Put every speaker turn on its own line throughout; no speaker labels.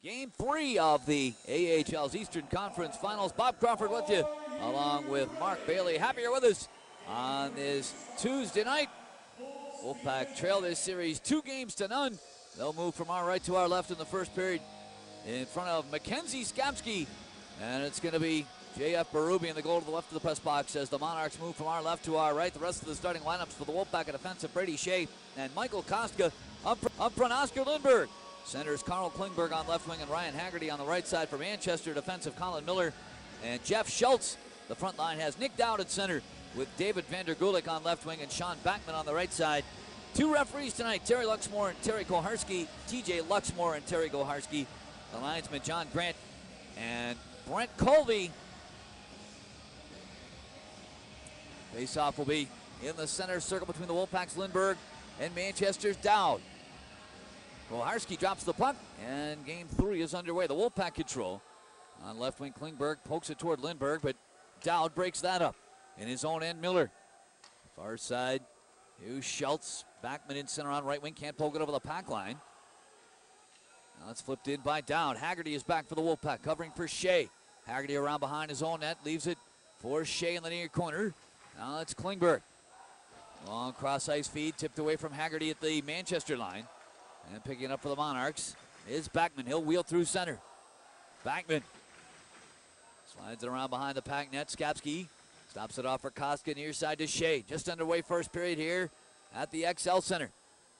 Game 3 of the AHL's Eastern Conference Finals. Bob Crawford with you, along with Mark Bailey. Happy you're with us on this Tuesday night. Wolfpack trail this series 2-0. They'll move from our right to our left in the first period in front of Mackenzie Skapski. And it's going to be J.F. Berube in the goal to the left of the press box as the Monarchs move from our left to our right. The rest of the starting lineups for the Wolfpack at offensive, Brady Shea and Michael Kostka. Up front, Oscar Lindberg. Centers Carl Klingberg on left wing and Ryan Haggerty on the right side for Manchester. Defensive Colin Miller and Jeff Schultz. The front line has Nick Dowd at center with David Vander Gulik on left wing and Sean Backman on the right side. Two referees tonight, Terry Luxmore and Terry Koharski. TJ Luxmore and Terry Koharski. The linesman John Grant and Brent Colby. Face-off will be in the center circle between the Wolfpack's Lindberg and Manchester's Dowd. Koharski drops the puck, and game 3 is underway. The Wolfpack control. On left wing, Klingberg pokes it toward Lindberg, but Dowd breaks that up. In his own end, Miller. Far side, here's Schultz. Backman in center on right wing, can't poke it over the pack line. Now it's flipped in by Dowd. Haggerty is back for the Wolfpack, covering for Shea. Haggerty around behind his own net, leaves it for Shea in the near corner. Now it's Klingberg. Long cross-ice feed, tipped away from Haggerty at the Manchester line. And picking up for the Monarchs is Backman. He'll wheel through center. Backman slides it around behind the pack net. Skapski stops it off for Kostka, near side to Shea. Just underway first period here at the XL Center.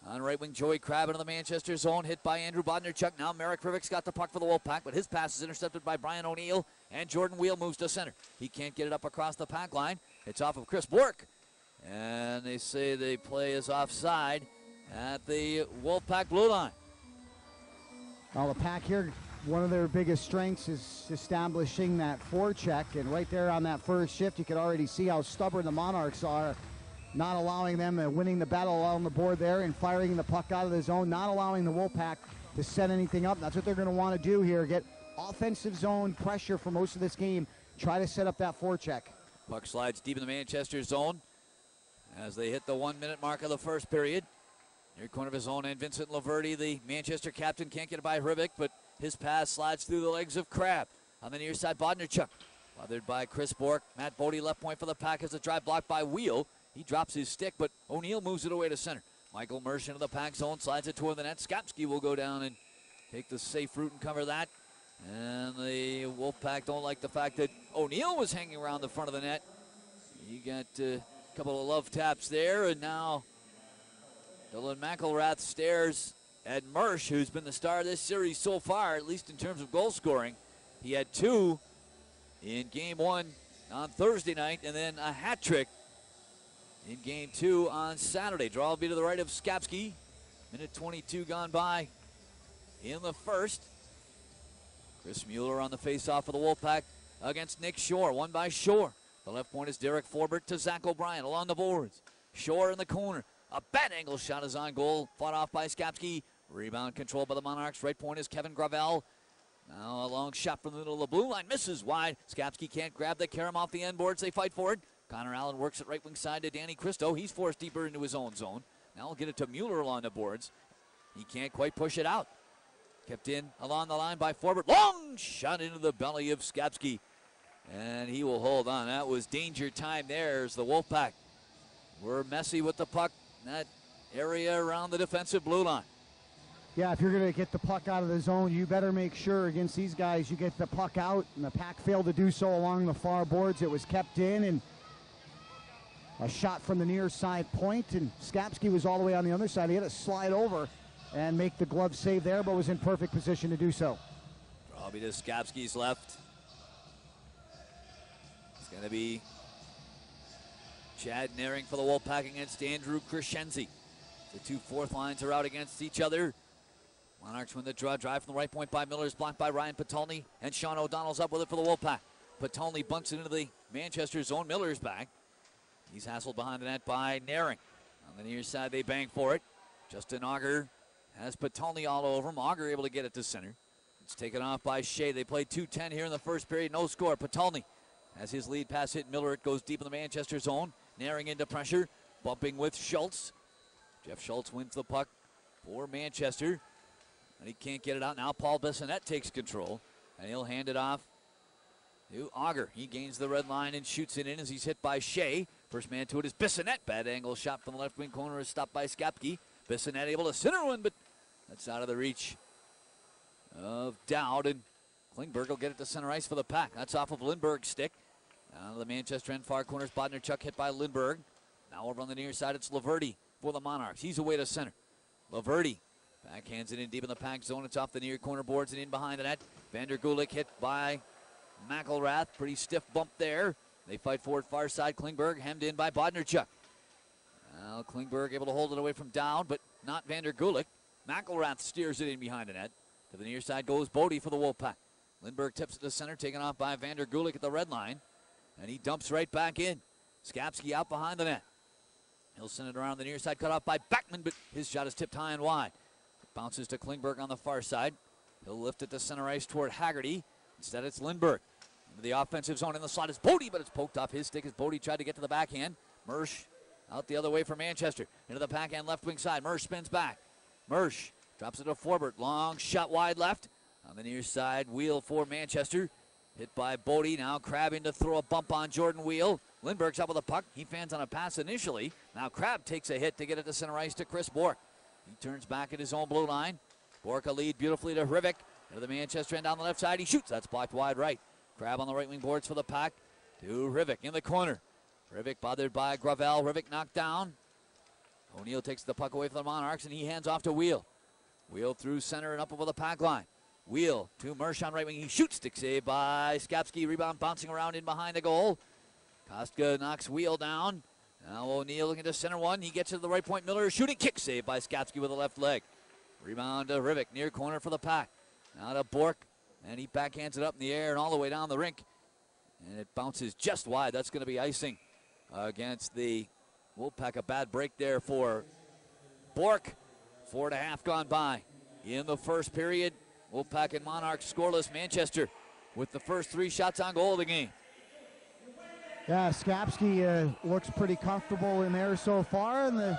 On right wing, Joey Crabb into the Manchester zone, hit by Andrew Bodnarchuk. Now Marek Krivik's got the puck for the Wolfpack, but his pass is intercepted by Brian O'Neill, and Jordan Wheel moves to center. He can't get it up across the pack line. It's off of Chris Bork, and they say the play is offside at the Wolfpack blue line.
Well, the Pack here, one of their biggest strengths is establishing that forecheck, and right there on that first shift, you can already see how stubborn the Monarchs are, not allowing them winning the battle on the board there and firing the puck out of the zone, not allowing the Wolfpack to set anything up. That's what they're going to want to do here, get offensive zone pressure for most of this game, try to set up that forecheck.
Puck slides deep in the Manchester zone as they hit the 1 minute mark of the first period. Near corner of his own end, Vincent Laverty, the Manchester captain, can't get it by Hrivik, but his pass slides through the legs of Crabb. On the near side, Bodnarchuk, bothered by Chris Bork. Matt Bodie left point for the Pack as the drive blocked by Wheel. He drops his stick, but O'Neill moves it away to center. Michael Mersch into the Pack zone, slides it toward the net. Skapski will go down and take the safe route and cover that. And the Wolfpack don't like the fact that O'Neill was hanging around the front of the net. He got a couple of love taps there, and now Dylan McElrath stares at Mersch, who's been the star of this series so far, at least in terms of goal scoring. He had 2 in game 1 on Thursday night, and then a hat trick in game 2 on Saturday. Draw will be to the right of Skapski. Minute 22 gone by in the first. Chris Mueller on the face-off for the Wolfpack against Nick Shore, won by Shore. The left point is Derek Forbert to Zach O'Brien along the boards. Shore in the corner. A bad angle shot is on goal, fought off by Skapski. Rebound controlled by the Monarchs. Right point is Kevin Gravel. Now a long shot from the middle of the blue line. Misses wide. Skapski can't grab the carom off the end boards. They fight for it. Connor Allen works it right wing side to Danny Christo. He's forced deeper into his own zone. Now we'll get it to Mueller along the boards. He can't quite push it out. Kept in along the line by Forbert. Long shot into the belly of Skapski. And he will hold on. That was danger time there as the Wolfpack were messy with the puck. That area around the defensive blue line.
Yeah, if you're going to get the puck out of the zone, you better make sure against these guys you get the puck out, and the Pack failed to do so along the far boards. It was kept in, and a shot from the near side point, and Skapski was all the way on the other side. He had to slide over and make the glove save there, but was in perfect position to do so.
Draw be to Skapski's left. It's going to be Chad Naring for the Wolfpack against Andrew Crescenzi. The two fourth lines are out against each other. Monarchs win the draw. Drive from the right point by Miller is blocked by Ryan Patulny, and Sean O'Donnell's up with it for the Wolfpack. Patulny bunks it into the Manchester zone. Miller's back. He's hassled behind the net by Naring. On the near side, they bang for it. Justin Auger has Patulny all over him. Auger able to get it to center. It's taken off by Shea. They played 2:10 here in the first period. No score. Patulny has his lead pass hit Miller. It goes deep in the Manchester zone. Naring into pressure. Bumping with Schultz. Jeff Schultz wins the puck for Manchester. and he can't get it out. Now Paul Bissonnette takes control, and he'll hand it off to Auger. He gains the red line and shoots it in as he's hit by Shea. First man to it is Bissonnette. Bad angle shot from the left wing corner is stopped by Skapski. Bissonnette able to center one, but that's out of the reach of Dowd, and Klingberg will get it to center ice for the Pack. That's off of Lindberg's stick. Down to the Manchester end far corners. Bodnerchuk hit by Lindberg. Now over on the near side, it's Laverty for the Monarchs. He's away to center. Laverty backhands it in deep in the Pack zone. It's off the near corner boards and in behind the net. Vander Gulik hit by McElrath. Pretty stiff bump there. They fight forward far side. Klingberg hemmed in by Bodnerchuk. Now Klingberg able to hold it away from Dowd, but not Vander Gulik. McElrath steers it in behind the net. To the near side goes Bodie for the Wolfpack. Lindbergh tips it to center, taken off by Vander Gulik at the red line. And he dumps right back in. Skapski out behind the net. He'll send it around the near side, cut off by Backman, but his shot is tipped high and wide. It bounces to Klingberg on the far side. He'll lift it to center ice toward Haggerty. Instead, it's Lindbergh. Into the offensive zone in the slot is Bodie, but it's poked off his stick as Bodie tried to get to the backhand. Mersch out the other way for Manchester. Into the backhand left wing side. Mersch spins back. Mersch drops it to Forbert. Long shot wide left. On the near side, Wheel for Manchester. Hit by Bodie. Now Crabb in to throw a bump on Jordan Wheel. Lindbergh's up with the puck. He fans on a pass initially. Now Crabb takes a hit to get it to center ice to Chris Bourque. He turns back at his own blue line. Bourque a lead beautifully to Hrivik. Into the Manchester end down the left side. He shoots. That's blocked wide right. Crabb on the right wing boards for the Pack to Hrivik in the corner. Hrivik bothered by Gravel. Hrivik knocked down. O'Neill takes the puck away from the Monarchs, and he hands off to Wheel. Wheel through center and up over the Pack line. Wheel to Mersch on right wing. He shoots. Stick save by Skapski. Rebound bouncing around in behind the goal. Kostka knocks Wheel down. Now O'Neill looking to center one. He gets it to the right point. Miller shooting. Kick save by Skapski with the left leg. Rebound to Hrivik. Near corner for the Pack. Now to Bourque. And he backhands it up in the air and all the way down the rink. And it bounces just wide. That's going to be icing against the Wolfpack. A bad break there for Bourque. 4.5 gone by in the first period. Wolfpack and Monarchs scoreless. Manchester with the first 3 shots on goal of the game.
Yeah, Skapski looks pretty comfortable in there so far in the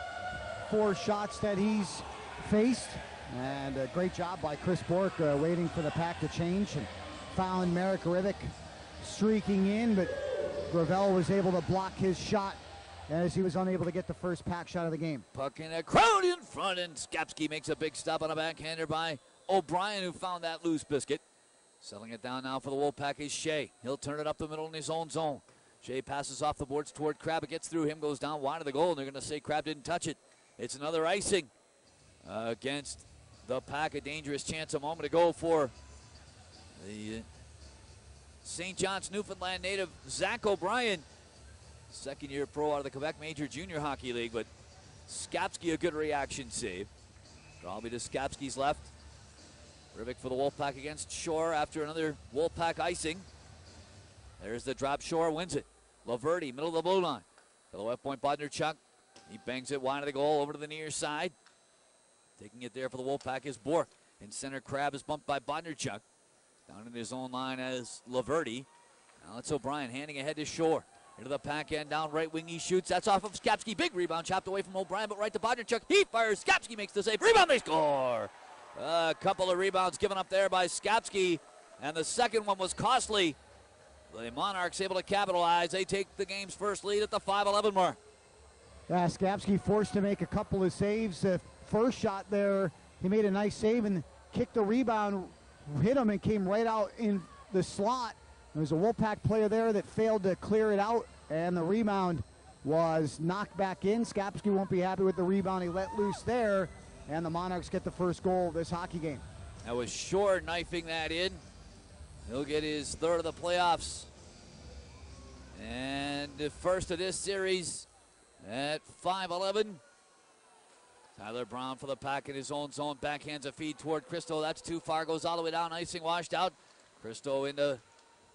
4 shots that he's faced. And a great job by Chris Bourque waiting for the Pack to change and found Marek Hrivik streaking in, but Gravel was able to block his shot as he was unable to get the first Pack shot of the game.
Puck in a crowd in front, and Skapski makes a big stop on a backhander by O'Brien, who found that loose biscuit. Settling it down now for the Wolfpack is Shea. He'll turn it up the middle in his own zone. Shea passes off the boards toward Crabb. It gets through him, goes down wide of the goal, and they're going to say Crabb didn't touch it. It's another icing against the Pack. A dangerous chance a moment ago for the St. John's, Newfoundland native Zach O'Brien. Second-year pro out of the Quebec Major Junior Hockey League, but Skapski a good reaction save. Probably to Skapski's left. Hrivik for the Wolfpack against Shore after another Wolfpack icing. There's the drop. Shore wins it. Laverty, middle of the blue line. To the left point, Bodnerchuk. He bangs it wide of the goal over to the near side. Taking it there for the Wolfpack is Bourque. In center, Crabb is bumped by Bodnerchuk. Down in his own line as Laverty. Now it's O'Brien handing ahead to Shore. Into the Pack end, down right wing, he shoots. That's off of Skapski. Big rebound, chopped away from O'Brien, but right to Bodnerchuk. He fires. Skapski makes the save. Rebound, they score. A couple of rebounds given up there by Skapski, and the second one was costly. The Monarchs able to capitalize. They take the game's first lead at the 5:11 mark.
Yeah, Skapski forced to make a couple of saves. The first shot there, he made a nice save and kicked the rebound, hit him, and came right out in the slot. There was a Wolfpack player there that failed to clear it out, and the rebound was knocked back in. Skapski won't be happy with the rebound he let loose there, and the Monarchs get the first goal of this hockey game.
That was Shore knifing that in. He'll get his third of the playoffs. And the first of this series at 5:11. Tyler Brown for the Pack in his own zone. Backhands a feed toward Christo. That's too far. Goes all the way down. Icing washed out. Christo into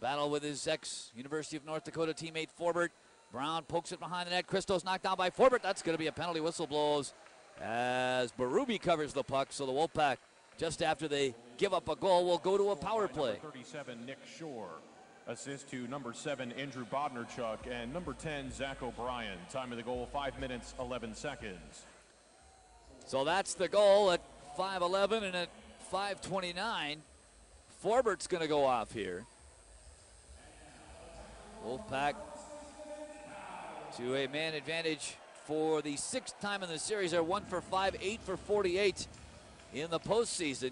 battle with his ex-University of North Dakota teammate Forbert. Brown pokes it behind the net. Christo's knocked down by Forbert. That's going to be a penalty. Whistle blows as Berube covers the puck. So the Wolfpack, just after they give up a goal, will go to a power play.
Number 37, Nick Shore. Assist to number 7, Andrew Bodnerchuk, and number 10, Zach O'Brien. Time of the goal, 5 minutes, 11 seconds.
So that's the goal at 5:11, and at 5:29. Forbert's going to go off here. Wolfpack to a man advantage for the 6th time in the series. They're 1 for 5, 8 for 48 in the postseason.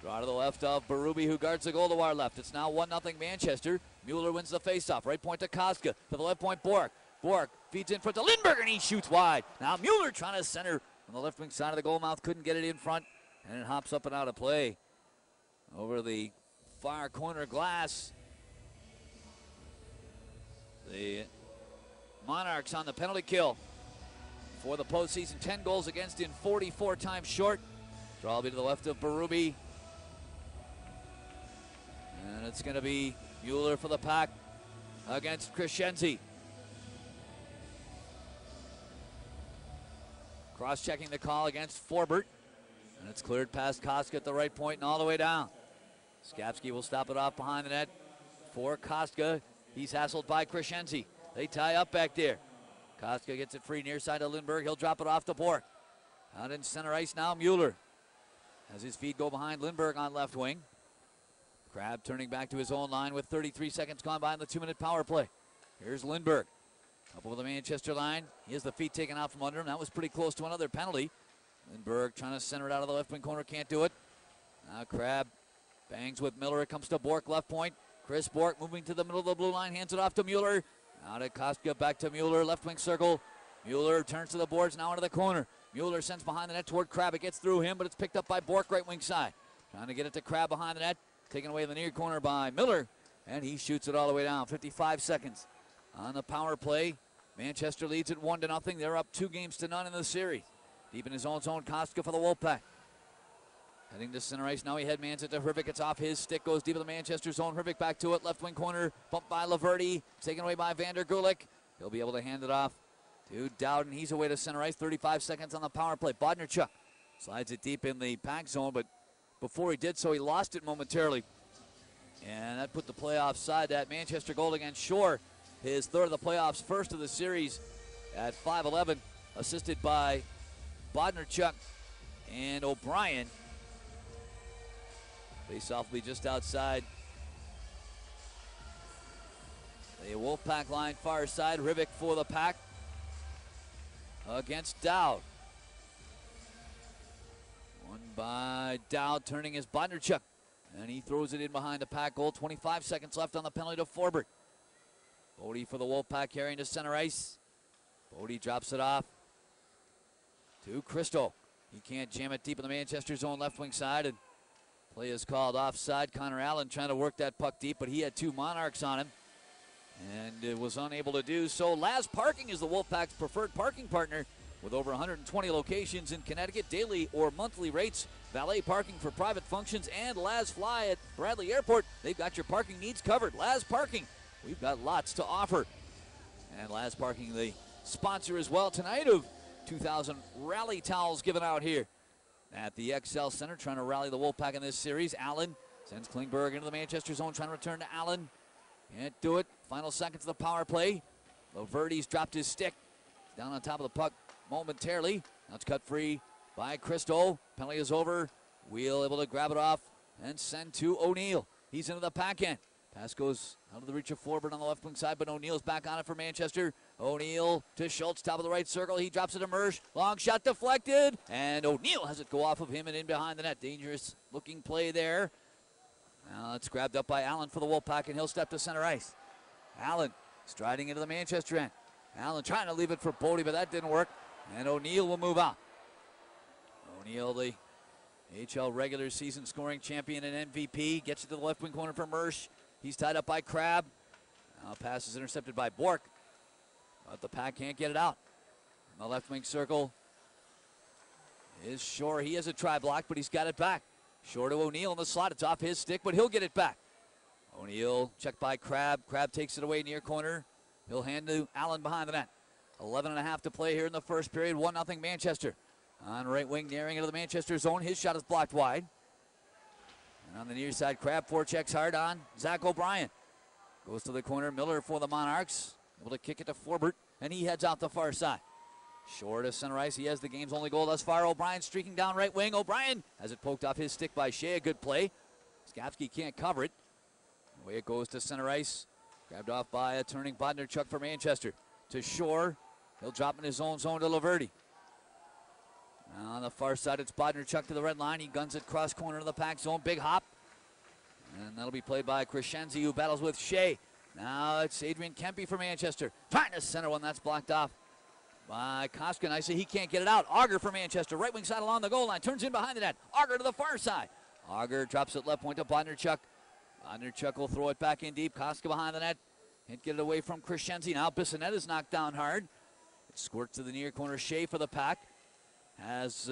Draw to the left of Berube, who guards the goal to our left. It's now 1-0 Manchester. Mueller wins the faceoff. Right point to Koska. To the left point, Bork. Bork feeds in front to Lindberg, and he shoots wide. Now Mueller trying to center on the left wing side of the goal mouth. Couldn't get it in front, and it hops up and out of play over the far corner glass. The Monarchs on the penalty kill for the postseason. 10 goals against in, 44 times short. Draw will be to the left of Berube. And it's going to be Mueller for the Pack against Crescenzi. Cross-checking the call against Forbert. And it's cleared past Koska at the right point and all the way down. Skapski will stop it off behind the net for Koska. He's hassled by Crescenzi. They tie up back there. Koska gets it free near side to Lindberg. He'll drop it off to Bork. Out in center ice now, Mueller. As his feet go behind Lindberg on left wing. Crab turning back to his own line with 33 seconds gone by in the 2-minute power play. Here's Lindberg. Up over the Manchester line. He has the feet taken out from under him. That was pretty close to another penalty. Lindberg trying to center it out of the left wing corner. Can't do it. Now Crab bangs with Miller. It comes to Bork, left point. Chris Bork moving to the middle of the blue line. Hands it off to Mueller. Now to Koska, back to Mueller. Left wing circle. Mueller turns to the boards, now into the corner. Mueller sends behind the net toward Crab. It gets through him, but it's picked up by Bork, right wing side. Trying to get it to Crab behind the net. Taken away in the near corner by Miller. And he shoots it all the way down. 55 seconds on the power play. Manchester leads it 1-0. They're up 2-0 in the series. Deep in his own zone, Koska for the Wolfpack. Heading to center ice now. He headmans it to Hrivik. It's off his stick. Goes deep in the Manchester zone. Hrivik back to it. Left wing corner. Bumped by Laverty. Taken away by Vander Gulick. He'll be able to hand it off to Dowden. He's away to center ice. 35 seconds on the power play. Bodnerchuk slides it deep in the pack zone, but before he did so, he lost it momentarily. And that put the play offside. That Manchester goal against Shore. His third of the playoffs, first of the series at 5'11", assisted by Bodnerchuk and O'Brien. Face-off will be just outside the Wolfpack line, far side. Hrivik for the Pack against Dowd. Won by Dowd, turning his Bodnerchuk. And he throws it in behind the Pack goal. 25 seconds left on the penalty to Forbert. Bodie for the Wolfpack carrying to center ice. Bodie drops it off to Christo. He can't jam it deep in the Manchester zone left wing side, and play is called offside. Connor Allen trying to work that puck deep, but he had two Monarchs on him and was unable to do so. Laz Parking is the Wolfpack's preferred parking partner with over 120 locations in Connecticut. Daily or monthly rates, valet parking for private functions, and Laz Fly at Bradley Airport. They've got your parking needs covered. Laz Parking, we've got lots to offer. And Laz Parking, the sponsor as well tonight of 2,000 rally towels given out here at the XL Center, trying to rally the Wolfpack in this series. Allen sends Klingberg into the Manchester zone, trying to return to Allen. Can't do it. Final seconds of the power play. Laverty's dropped his stick. Down on top of the puck momentarily. Now it's cut free by Christo. Penalty is over. Wheel able to grab it off and send to O'Neill. He's into the pack end. Pass goes out of the reach of Forbert on the left wing side, but O'Neill's back on it for Manchester. O'Neill to Schultz, top of the right circle. He drops it to Mersch. Long shot deflected, and O'Neill has it go off of him and in behind the net. Dangerous looking play there. Now it's grabbed up by Allen for the Wolfpack, and he'll step to center ice. Allen striding into the Manchester end. Allen trying to leave it for Bodie, but that didn't work. And O'Neill will move on. O'Neill, the AHL regular season scoring champion and MVP, gets it to the left wing corner for Mersch. He's tied up by Crab. Now pass is intercepted by Bork. But the Pack can't get it out. In the left wing circle is Shore. He has a try block, but he's got it back. Shore to O'Neill in the slot. It's off his stick, but he'll get it back. O'Neill checked by Crab. Crab takes it away near corner. He'll hand to Allen behind the net. 11.5 to play here in the first period. 1-0 Manchester. On right wing, nearing into the Manchester zone. His shot is blocked wide. And on the near side, Crab forechecks hard on Zach O'Brien. Goes to the corner. Miller for the Monarchs. Able to kick it to Forbert, and he heads out the far side. Shore to center ice. He has the game's only goal thus far. O'Brien streaking down right wing. O'Brien has it poked off his stick by Shea. A good play. Skapski can't cover it. Away it goes to center ice. Grabbed off by a turning Bodnarchuk for Manchester. To Shore. He'll drop in his own zone to Laverty. Now on the far side, it's Bodnarchuk to the red line. He guns it cross corner of the pack zone. Big hop. And that'll be played by Crescenzi, who battles with Shea. Now it's Adrian Kempe for Manchester. Trying to center one. That's blocked off by Koskinen. I say he can't get it out. Auger for Manchester. Right wing side along the goal line. Turns in behind the net. Auger to the far side. Auger drops it left point to Bodnarchuk. Bodnarchuk will throw it back in deep. Koska behind the net. Can't get it away from Crescenzi. Now Bissonnette is knocked down hard. It squirts to the near corner. Shea for the pack. Has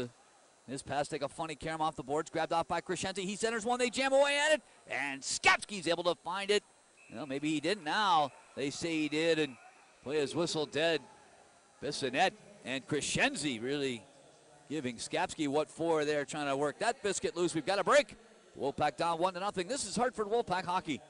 his pass take a funny carom off the boards. Grabbed off by Crescenzi. He centers one. They jam away at it. And Skapski's able to find it. Well, maybe he didn't. Now they say he did and play his whistle dead. Bissonnette and Crescenzi really giving Skapski what for there, trying to work that biscuit loose. We've got a break. Wolfpack down 1-0. This is Hartford Wolfpack hockey.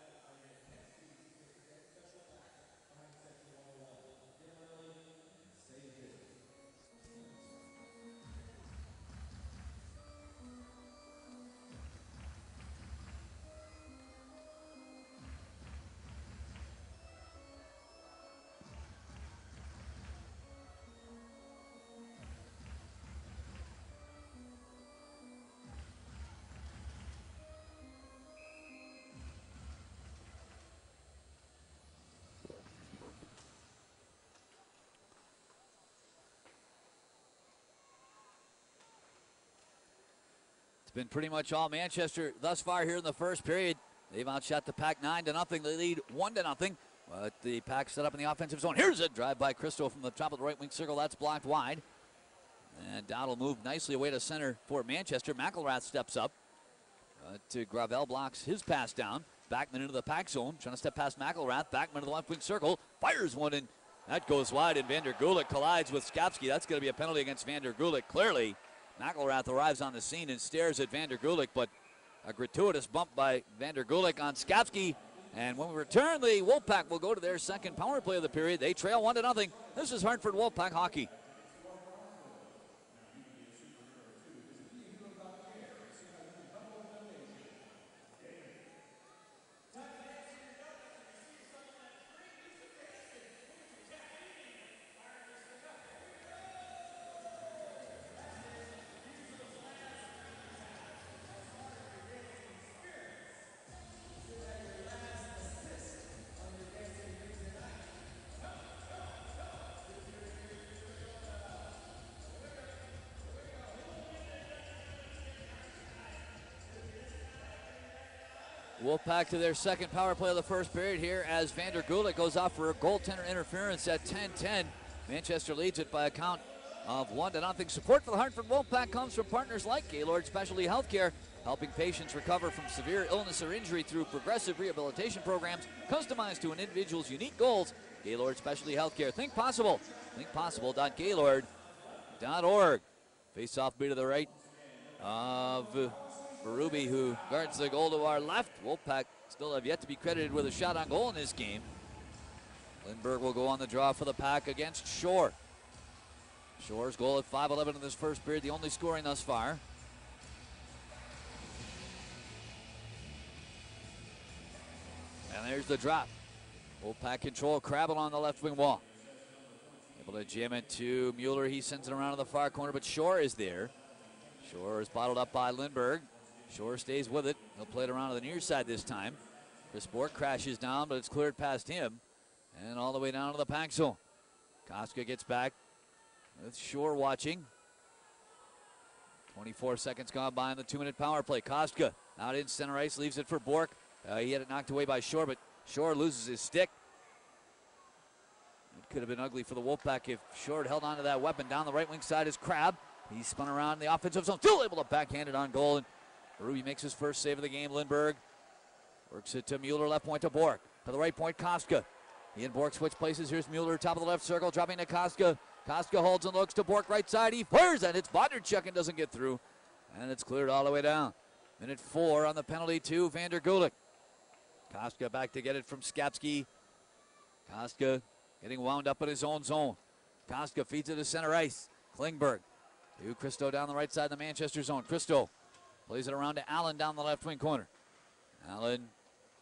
It's been pretty much all Manchester thus far here in the first period. They've outshot the Pack 9-0. They lead 1-0. But the Pack set up in the offensive zone. Here's a drive by Christo from the top of the right wing circle. That's blocked wide. And Dowd will move nicely away to center for Manchester. McElrath steps up to Gravel, blocks his pass down. Backman into the Pack zone. Trying to step past McElrath. Backman to the left wing circle. Fires one in. That goes wide, and Vander Gulik collides with Skapski. That's going to be a penalty against Vander Gulik, clearly. McElrath arrives on the scene and stares at Vander Gulik, but a gratuitous bump by Vander Gulik on Skapski. And when we return, the Wolfpack will go to their second power play of the period. They trail 1-0. This is Hartford Wolfpack hockey. Wolfpack to their second power play of the first period here as Vander Gulik goes off for a goaltender interference at 10-10. Manchester leads it by a count of 1-0. Support for the Hartford Wolfpack comes from partners like Gaylord Specialty Healthcare, helping patients recover from severe illness or injury through progressive rehabilitation programs customized to an individual's unique goals. Gaylord Specialty Healthcare. Think possible. Thinkpossible.gaylord.org. Face-off beat to the right of Berube, who guards the goal to our left. Wolfpack still have yet to be credited with a shot on goal in this game. Lindbergh will go on the draw for the Pack against Shore. Shore's goal at 5-11 in this first period, the only scoring thus far. And there's the drop. Wolfpack control, Crabble on the left wing wall. Able to jam it to Mueller. He sends it around to the far corner, but Shore is there. Shore is bottled up by Lindbergh. Shore stays with it. He'll play it around to the near side this time. Chris Bork crashes down, but it's cleared past him. And all the way down to the Pack zone. Koska gets back with Shore watching. 24 seconds gone by in the 2-minute power play. Koska out in center ice, leaves it for Bork. He had it knocked away by Shore, but Shore loses his stick. It could have been ugly for the Wolfpack if Shore had held on to that weapon. Down the right wing side is Crab. He spun around in the offensive zone, still able to backhand it on goal. And Ruby makes his first save of the game. Lindbergh works it to Mueller, left point to Bork. To the right point, Koska. He and Bork switch places. Here's Mueller, top of the left circle, dropping to Koska. Koska holds and looks to Bork, right side. He fires and it's Bodnarchuk and doesn't get through. And it's cleared all the way down. Minute 4 on the penalty to Vander Gulik. Koska back to get it from Skapski. Koska getting wound up in his own zone. Koska feeds it to center ice. Klingberg to Christo down the right side of the Manchester zone. Christo plays it around to Allen down the left wing corner. Allen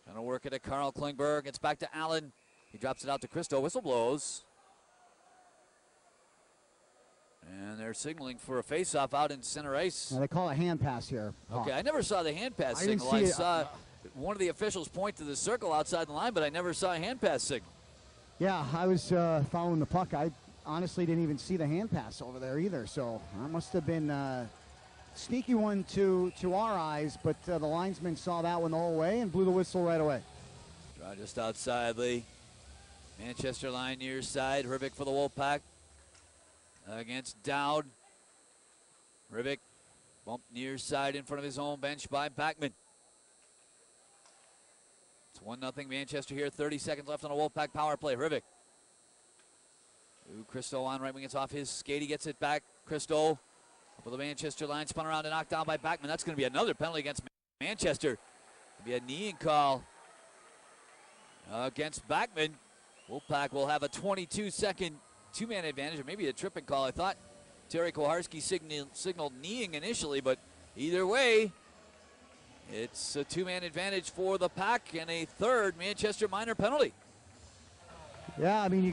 trying to work it to Carl Klingberg. It's back to Allen. He drops it out to Christo. Whistle blows. And they're signaling for a face-off out in center ice.
Now they call a hand pass here.
Okay, I never saw the hand pass signal. I saw one of the officials point to the circle outside the line, but I never saw a hand pass signal.
Yeah, I was following the puck. I honestly didn't even see the hand pass over there either, so that must have been a sneaky one to our eyes, but the linesman saw that one the whole way and blew the whistle right away.
Draw just outside the Manchester line near side. Rivik for the Wolfpack against Dowd. Rivik bumped near side in front of his own bench by Backman. It's 1-0 Manchester here. 30 seconds left on a Wolfpack power play. Rivik. Christo on right wing. It's off his skate. He gets it back. Christo up with the Manchester line. Spun around and knocked down by Backman. That's going to be another penalty against Manchester. It'll be a kneeing call against Backman. Wolfpack will have a 22-second two-man advantage, or maybe a tripping call. I thought Terry Koharski signaled kneeing initially, but either way, it's a two-man advantage for the Pack and a third Manchester minor penalty.
Yeah, I mean,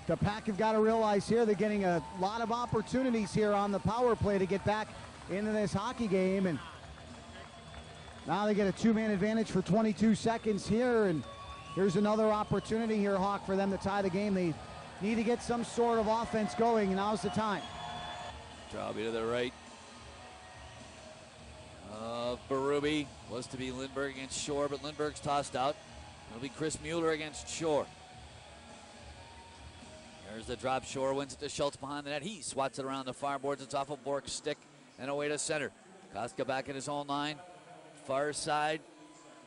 the Pack have got to realize here they're getting a lot of opportunities here on the power play to get back into this hockey game, and now they get a two-man advantage for 22 seconds here, and here's another opportunity here, Hawk, for them to tie the game. They need to get some sort of offense going, and now's the time.
Trauby to the right of Berube. Was to be Lindbergh against Shore, but Lindbergh's tossed out. It'll be Chris Mueller against Shore. There's the drop. Shore wins it to Schultz behind the net. He swats it around the far boards. It's off of Bork's stick and away to center. Koska back in his own line. Far side.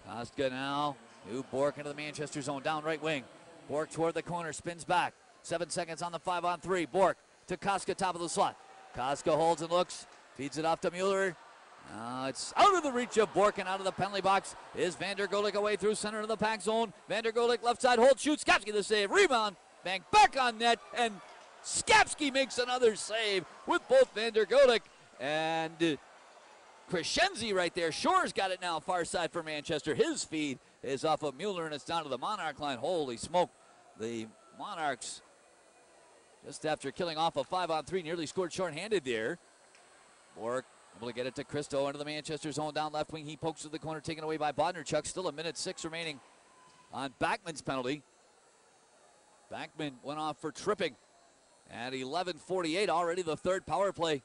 Koska now. New Bork into the Manchester zone. Down right wing. Bork toward the corner. Spins back. 7 seconds on the 5-on-3. Bork to Koska, top of the slot. Koska holds and looks. Feeds it off to Mueller. It's out of the reach of Bork, and out of the penalty box is Vander Golik away through center of the Pack zone. Vander Golik left side hold, shoots. Skapski the save. Rebound. Bang back on net, and Skapski makes another save with both Vander Golik and Crescenzi right there. Shore's got it now, far side for Manchester. His feed is off of Mueller, and it's down to the Monarch line. Holy smoke. The Monarchs, just after killing off a 5-on-3, nearly scored shorthanded there. Bork able to get it to Christo into the Manchester zone down left wing. He pokes to the corner, taken away by Bodnerchuk. Still 1:06 remaining on Backman's penalty. Backman went off for tripping at 11:48. Already the third power play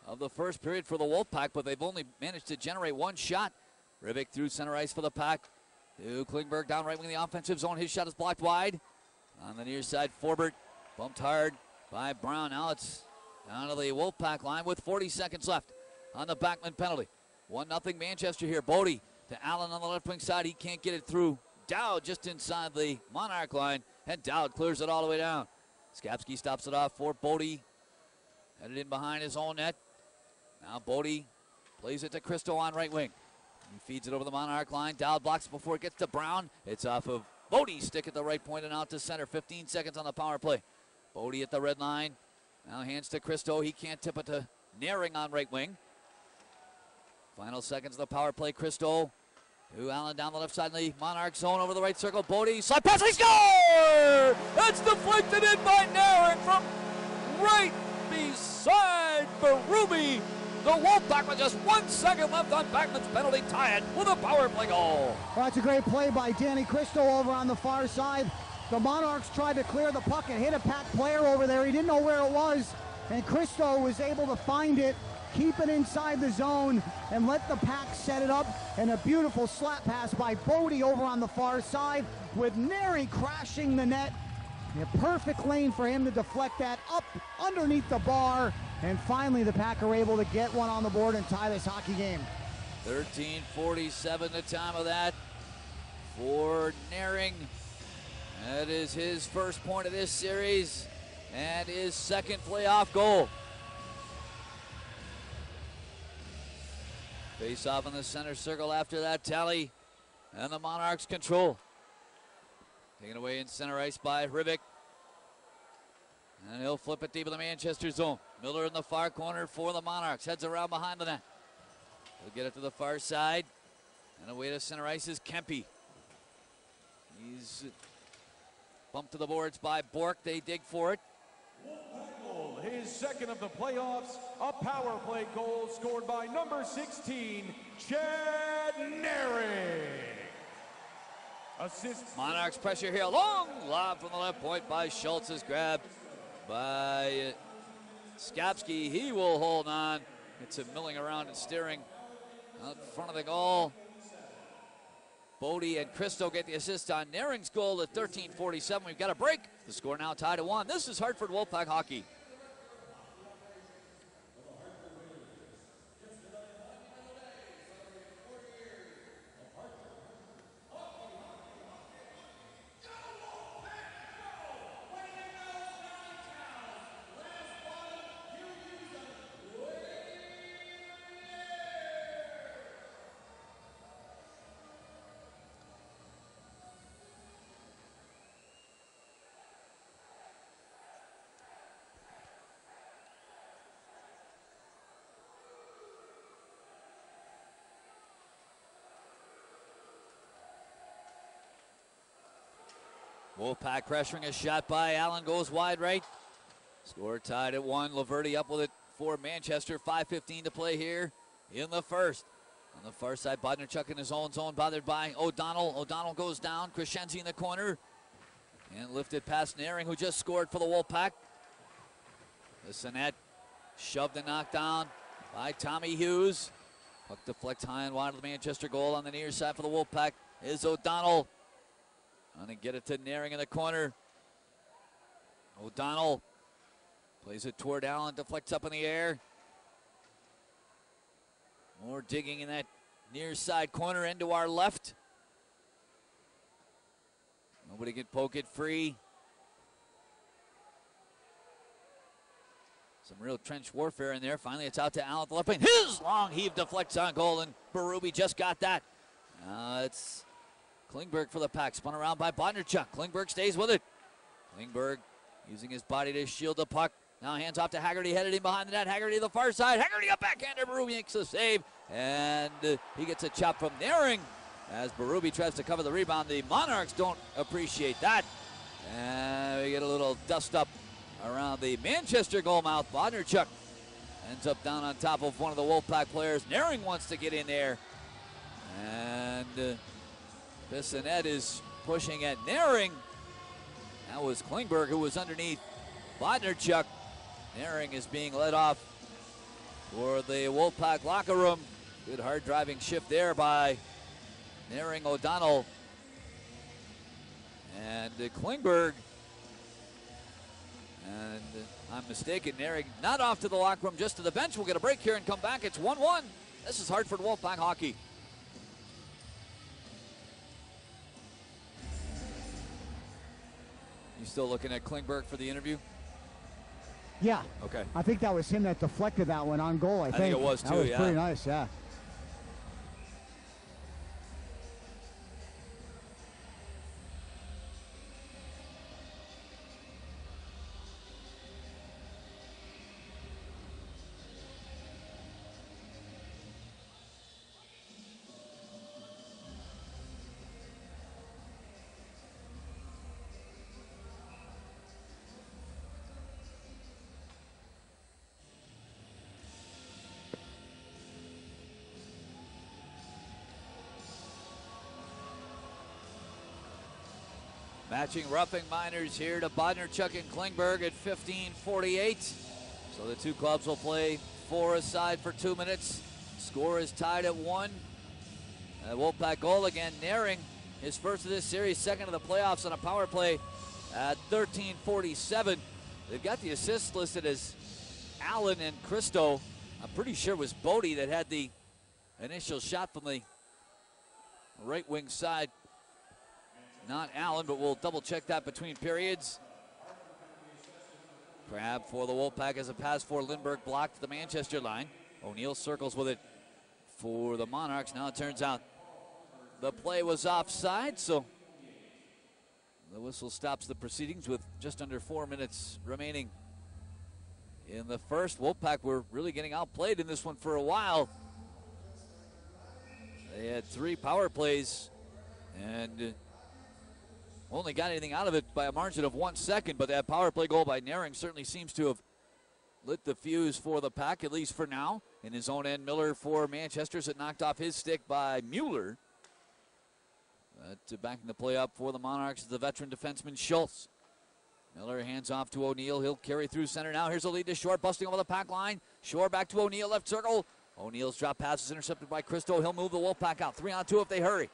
of the first period for the Wolfpack, but they've only managed to generate one shot. Rivik through center ice for the Pack. To Klingberg down right wing in the offensive zone. His shot is blocked wide. On the near side, Forbert bumped hard by Brown. Now it's down to the Wolfpack line with 40 seconds left on the Backman penalty. 1-0 Manchester here. Bodie to Allen on the left wing side. He can't get it through. Dowd just inside the Monarch line, and Dowd clears it all the way down. Skapski stops it off for Bodie. Headed in behind his own net. Now Bodie plays it to Christo on right wing. He feeds it over the Monarch line. Dowd blocks it before it gets to Brown. It's off of Bodie's stick at the right point and out to center. 15 seconds on the power play. Bodie at the red line. Now hands to Christo. He can't tip it to Naring on right wing. Final seconds of the power play. Christo to Allen down the left side in the Monarch zone over the right circle. Bodie, slide pass, he score! That's deflected in by Naring from right beside Berube. The Wolfpack with just 1 second left on Backman's penalty tie it with a power play goal.
Well, that's a great play by Danny Christo over on the far side. The Monarchs tried to clear the puck and hit a Pack player over there. He didn't know where it was, and Christo was able to find it, keep it inside the zone, and let the Pack set it up. And a beautiful slap pass by Bodie over on the far side with Neri crashing the net. A perfect lane for him to deflect that up underneath the bar. And finally, the Pack are able to get one on the board and tie this hockey game.
13:47 the time of that for Naring. That is his first point of this series and his second playoff goal. Face off in the center circle after that tally, and the Monarchs control. Taken away in center ice by Rivik. And he'll flip it deep in the Manchester zone. Miller in the far corner for the Monarchs. Heads around behind the net. He'll get it to the far side. And away to center ice is Kempe. He's bumped to the boards by Bork. They dig for it.
His second of the playoffs, a power play goal scored by number 16, Chad Naring. Assist.
Monarchs pressure here. Long lob from the left point by Schultz is grabbed by Skapski. He will hold on. It's him milling around and steering out front of the goal. Bodie and Christo get the assist on Naring's goal at 13:47. We've got a break. The score now tied at 1. This is Hartford Wolfpack hockey. Wolfpack pressuring a shot by Allen, goes wide right. Score tied at 1. Laverty up with it for Manchester. 5:15 to play here in the first. On the far side, Bodnerchuk in his own zone, bothered by O'Donnell. O'Donnell goes down. Crescenzi in the corner. And lifted past Naring, who just scored for the Wolfpack. The Sinet shoved and knocked down by Tommy Hughes. Puck deflects high and wide of the Manchester goal. On the near side for the Wolfpack is O'Donnell. Trying to get it to Naring in the corner. O'Donnell plays it toward Allen, deflects up in the air. More digging in that near side corner into our left. Nobody can poke it free. Some real trench warfare in there. Finally, it's out to Allen at the left wing. His long heave deflects on goal, and Berube just got that. It's Klingberg for the Pack, spun around by Bodnerchuk. Klingberg stays with it. Klingberg using his body to shield the puck. Now hands off to Haggerty, headed in behind the net. Haggerty to the far side. Haggerty up backhander. Berube makes the save, and he gets a chop from Naring as Berube tries to cover the rebound. The Monarchs don't appreciate that, and we get a little dust up around the Manchester goal mouth. Bodnerchuk ends up down on top of one of the Wolfpack players. Naring wants to get in there, and Bissonette is pushing at Naring. That was Klingberg who was underneath Bodnerchuk. Naring is being led off for the Wolfpack locker room. Good hard driving shift there by Naring O'Donnell. And Klingberg, and I'm mistaken, Naring not off to the locker room, just to the bench. We'll get a break here and come back. It's 1-1. This is Hartford Wolfpack hockey. You still looking at Klingberg for the interview?
Yeah.
Okay.
I think that was him that deflected that one on goal, I think.
it was too,
that was
yeah.
pretty nice, yeah.
Matching roughing minors here to Bodnerchuk and Klingberg at 15:48. So the two clubs will play 4 aside for 2 minutes. Score is tied at 1. Wolfpack goal again. Naring, his first of this series, second of the playoffs on a power play at 13:47. They've got the assists listed as Allen and Christo. I'm pretty sure it was Bodie that had the initial shot from the right wing side. Not Allen, but we'll double check that between periods. Grab for the Wolfpack as a pass for Lindbergh, blocked the Manchester line. O'Neill circles with it for the Monarchs. Now it turns out the play was offside, so The whistle stops the proceedings with just under 4 minutes remaining in the first. Wolfpack were really getting outplayed in this one for a while. They had 3 power plays and only got anything out of it by a margin of 1 second, but that power play goal by Naring certainly seems to have lit the fuse for the Pack, at least for now. In his own end, Miller for Manchester's it knocked off his stick by Mueller. But backing the play up for the Monarchs is the veteran defenseman Schultz. Miller hands off to O'Neill. He'll carry through center now. Here's a lead to Shore, busting over the pack line. Shore back to O'Neill, left circle. O'Neill's drop pass is intercepted by Christo. He'll move the Wolfpack out. 3-on-2 if they hurry.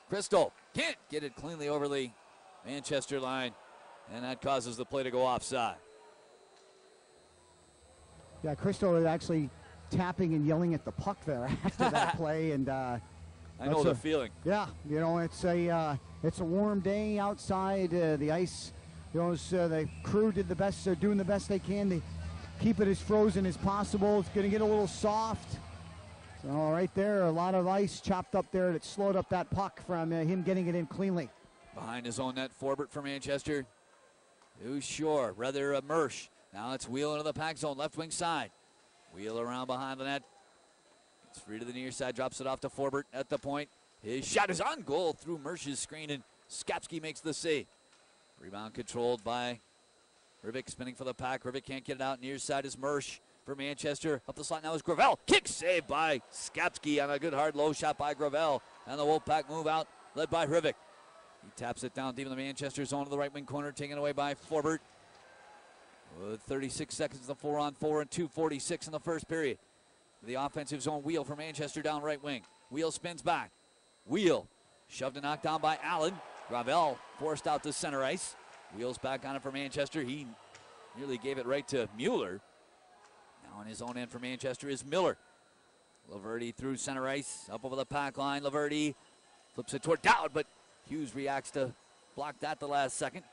Christo can't get it cleanly over the Manchester line, and that causes the play to go offside.
Yeah, Christo is actually tapping and yelling at the puck there after that play, and
I know the feeling.
Yeah, you know, it's a warm day outside. The ice, you know, the crew did the best. They're doing the best they can to keep it as frozen as possible. It's going to get a little soft. So right there, a lot of ice chopped up there that slowed up that puck from him getting it in cleanly.
Behind his own net, Forbert for Manchester. To Shore, rather Mersch. Now it's Wheel into the pack zone, left wing side. Wheel around behind the net. It's free to the near side, drops it off to Forbert at the point. His shot is on goal through Mersch's screen, and Skapski makes the save. Rebound controlled by Rivik, spinning for the Pack. Rivik can't get it out. Near side is Mersch for Manchester. Up the slot now is Gravel. Kick save by Skapski on a good hard low shot by Gravel. And the Wolfpack move out, led by Rivik. He taps it down deep in the Manchester zone to the right wing corner, taken away by Forbert. With 36 seconds, the 4-on-4 and 2:46 in the first period. The offensive zone, Wheel for Manchester down right wing. Wheel spins back. Wheel shoved and knocked down by Allen. Gravel forced out to center ice. Wheel's back on it for Manchester. He nearly gave it right to Mueller. Now on his own end for Manchester is Miller. Laverty through center ice, up over the pack line. Laverty flips it toward Dowd, but Hughes reacts to block that the last second.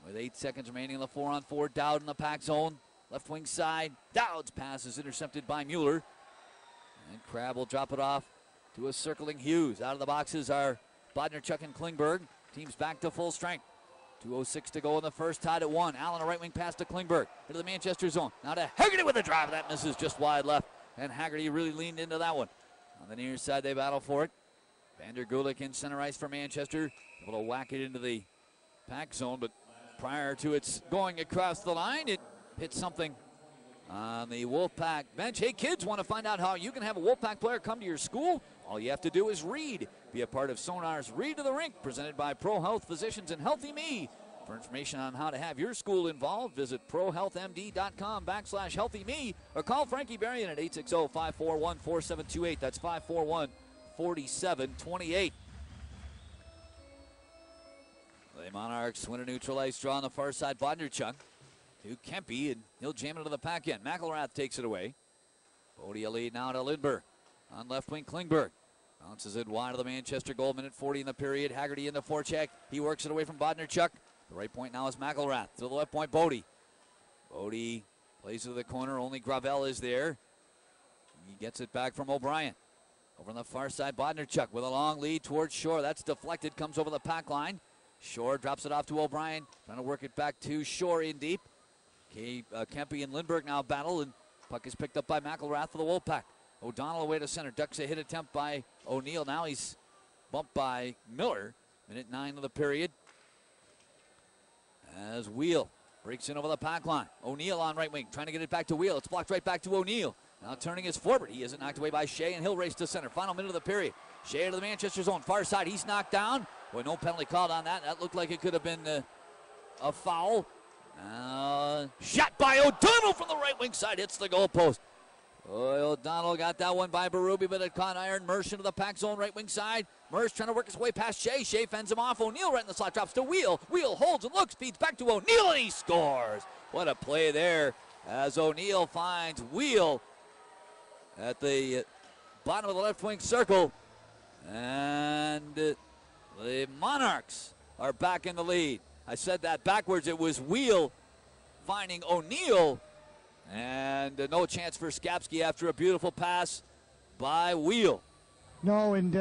With 8 seconds remaining in the 4-on-4, Dowd in the pack zone. Left wing side. Dowd's pass is intercepted by Mueller. And Crab will drop it off to a circling Hughes. Out of the boxes are Bodnerchuk and Klingberg. Team's back to full strength. 2:06 to go in the first, tied at 1. Allen, a right wing pass to Klingberg. Into the Manchester zone. Now to Haggerty with a drive. That misses just wide left. And Haggerty really leaned into that one. On the near side, they battle for it. Vander Gulik in center ice for Manchester. Able to whack it into the pack zone, but prior to its going across the line, it hit something on the Wolfpack bench. Hey, kids, want to find out how you can have a Wolfpack player come to your school? All you have to do is read. Be a part of Sonar's Read to the Rink, presented by Pro Health Physicians and Healthy Me. For information on how to have your school involved, visit prohealthmd.com/healthyme or call Frankie Berrien at 860-541-4728. That's 541-4728. The Monarchs win a neutral ice draw on the far side. Bodnerchuk to Kempe, and he'll jam it into the pack end. McElrath takes it away. Bodie a lead now to Lindbergh. On left wing, Klingberg bounces it wide of the Manchester goal. Minute 40 in the period. Haggerty in the forecheck. He works it away from Bodnerchuk. The right point now is McElrath. To the left point, Bodie. Bodie plays it to the corner. Only Gravel is there. He gets it back from O'Brien. Over on the far side, Bodnerchuk with a long lead towards Shore. That's deflected. Comes over the pack line. Shore drops it off to O'Brien. Trying to work it back to Shore in deep. Kempe and Lindbergh now battle, and puck is picked up by McElrath for the Wolfpack. O'Donnell away to center. Ducks a hit attempt by O'Neill. Now he's bumped by Miller. Minute 9 of the period. As Wheel breaks in over the pack line. O'Neill on right wing, trying to get it back to Wheel. It's blocked right back to O'Neill. Now turning is Forbert. He isn't knocked away by Shea, and he'll race to center. Final minute of the period. Shea to the Manchester zone. Far side, he's knocked down. Boy, no penalty called on that. That looked like it could have been a foul. Shot by O'Donnell from the right wing side. Hits the goalpost. O'Donnell got that one by Berube, but it caught iron. Mersch into the pack zone, right wing side. Mersch trying to work his way past Shea. Shea fends him off. O'Neill right in the slot, drops to Wheel. Wheel holds and looks, feeds back to O'Neill, and he scores. What a play there as O'Neill finds Wheel at the bottom of the left wing circle. And the Monarchs are back in the lead. I said that backwards. It was Wheel finding O'Neill. And no chance for Skapski after a beautiful pass by Wheel.
No, and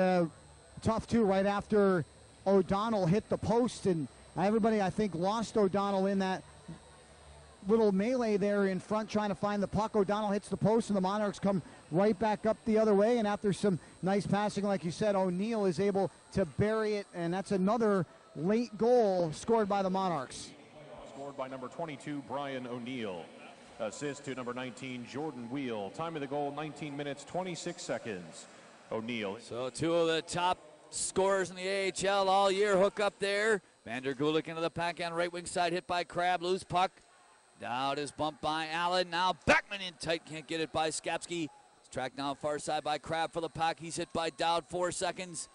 tough too. Right after O'Donnell hit the post, and everybody, I think, lost O'Donnell in that little melee there in front trying to find the puck. O'Donnell hits the post, and the Monarchs come right back up the other way, and after some nice passing, like you said, O'Neill is able to bury it, and that's another late goal scored by the Monarchs.
Scored by number 22, Brian O'Neill. Assist to number 19, Jordan Wheel. Time of the goal, 19 minutes, 26 seconds. O'Neill.
So two of the top scorers in the AHL all year hook up there. Vander Gulik into the pack on right wing side, hit by Crab, loose puck. Dowd is bumped by Allen. Now Beckman in tight, can't get it by Skapski. It's tracked down far side by Crab for the puck. He's hit by Dowd, 4 seconds.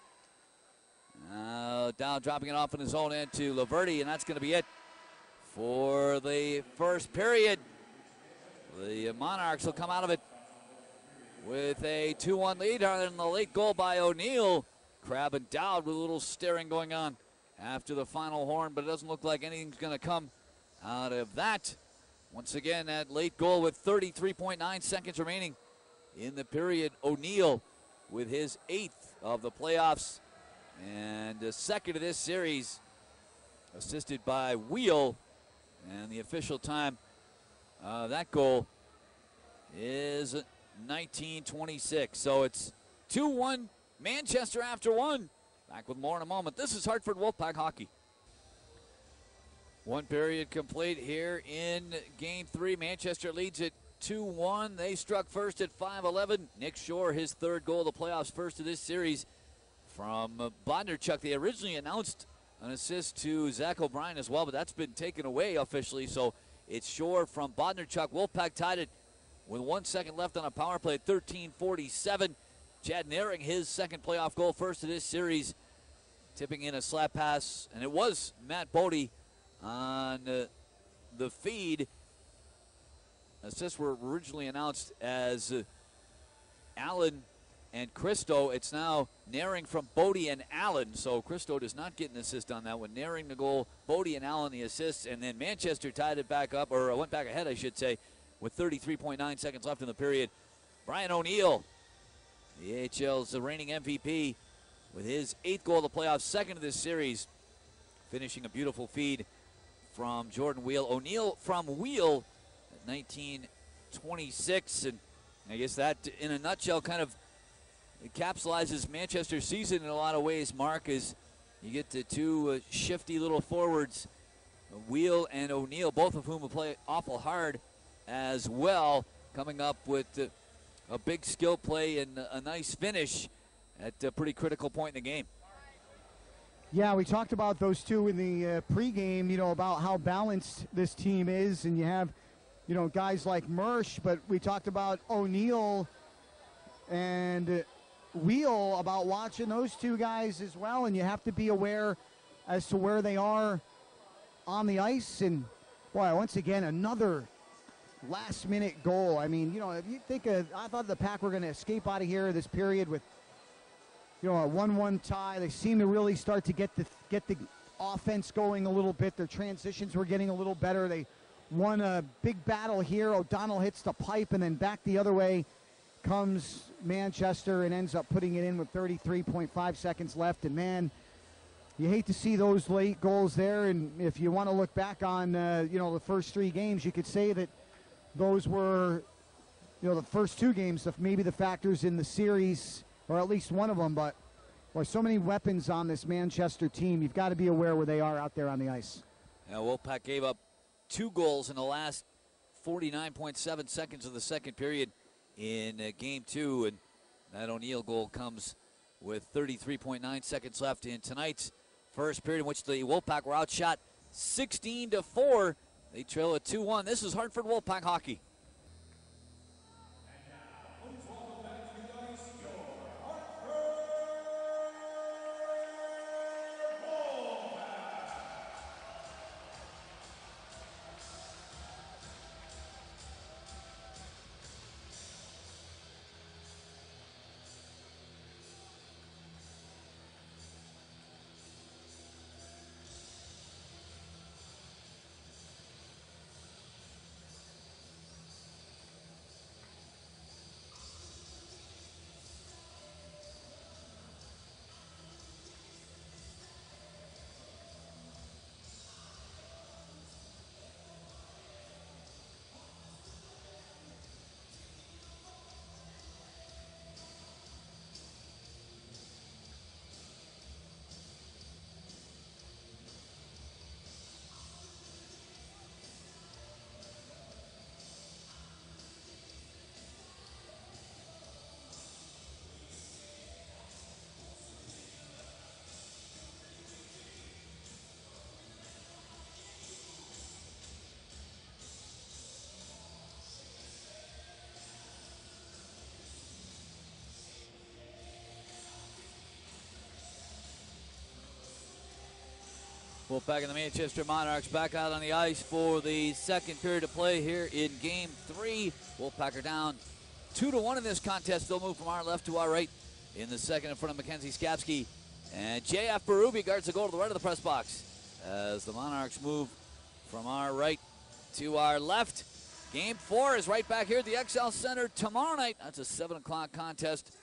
Dowd dropping it off in his own end to Laverty, and that's going to be it for the first period. The Monarchs will come out of it with a 2-1 lead on the late goal by O'Neill. Crab and Dowd with a little staring going on after the final horn, but it doesn't look like anything's going to come out of that. Once again, that late goal with 33.9 seconds remaining in the period. O'Neill with his 8th of the playoffs and the 2nd of this series, assisted by Wheel. And the official time that goal is 19:26. So it's 2-1 Manchester after one. Back with more in a moment. This is Hartford Wolfpack Hockey. One period complete here in Game 3. Manchester leads it 2-1. They struck first at 5:11. Nick Shore, his 3rd goal of the playoffs, first of this series from Bondarchuk. They originally announced an assist to Zach O'Brien as well, but that's been taken away officially. So it's Shore from Bondarchuk. Wolfpack tied it with 1 second left on a power play at 13:47. Chad Naring, his 2nd playoff goal, first of this series, tipping in a slap pass, and it was Matt Bodie on the feed. Assists were originally announced as Allen and Christo. It's now Naring from Bodie and Allen, so Christo does not get an assist on that one. Naring the goal, Bodie and Allen the assists, and then Manchester tied it back up, or went back ahead, I should say, with 33.9 seconds left in the period. Brian O'Neill, the AHL's reigning MVP, with his 8th goal of the playoffs, 2nd of this series, finishing a beautiful feed from Jordan Wheel. O'Neill from Wheel at 19:26, and I guess that, in a nutshell, kind of encapsulates Manchester's season in a lot of ways, Mark, as you get the two shifty little forwards, Wheel and O'Neill, both of whom will play awful hard as well, coming up with a big skill play and a nice finish at a pretty critical point in the game.
Yeah, we talked about those two in the pregame, about how balanced this team is, and you have, guys like Mersch, but we talked about O'Neill and Wheel, about watching those two guys as well, and you have to be aware as to where they are on the ice. And, boy, once again, another last-minute goal. I mean, if you think I thought the Pack were going to escape out of here this period with, a 1-1 tie. They seem to really start to get the offense going a little bit. Their transitions were getting a little better. They won a big battle here. O'Donnell hits the pipe, and then back the other way comes Manchester and ends up putting it in with 33.5 seconds left. And, man, you hate to see those late goals there. And if you want to look back on, the first 3 games, you could say that those were, the first 2 games, maybe the factors in the series, or at least one of them. But, boy, so many weapons on this Manchester team. You've got to be aware where they are out there on the ice.
Wolfpack gave up 2 goals in the last 49.7 seconds of the second period in Game 2, and that O'Neill goal comes with 33.9 seconds left in tonight's first period, in which the Wolfpack were outshot 16-4. They trail at 2-1. This is Hartford Wolfpack Hockey. Wolfpack and the Manchester Monarchs back out on the ice for the second period of play here in Game 3. Wolfpack are down 2-1 in this contest. They'll move from our left to our right in the second in front of Mackenzie Skapski. And J.F. Berube guards the goal to the right of the press box as the Monarchs move from our right to our left. Game 4 is right back here at the XL Center tomorrow night. That's a 7 o'clock contest.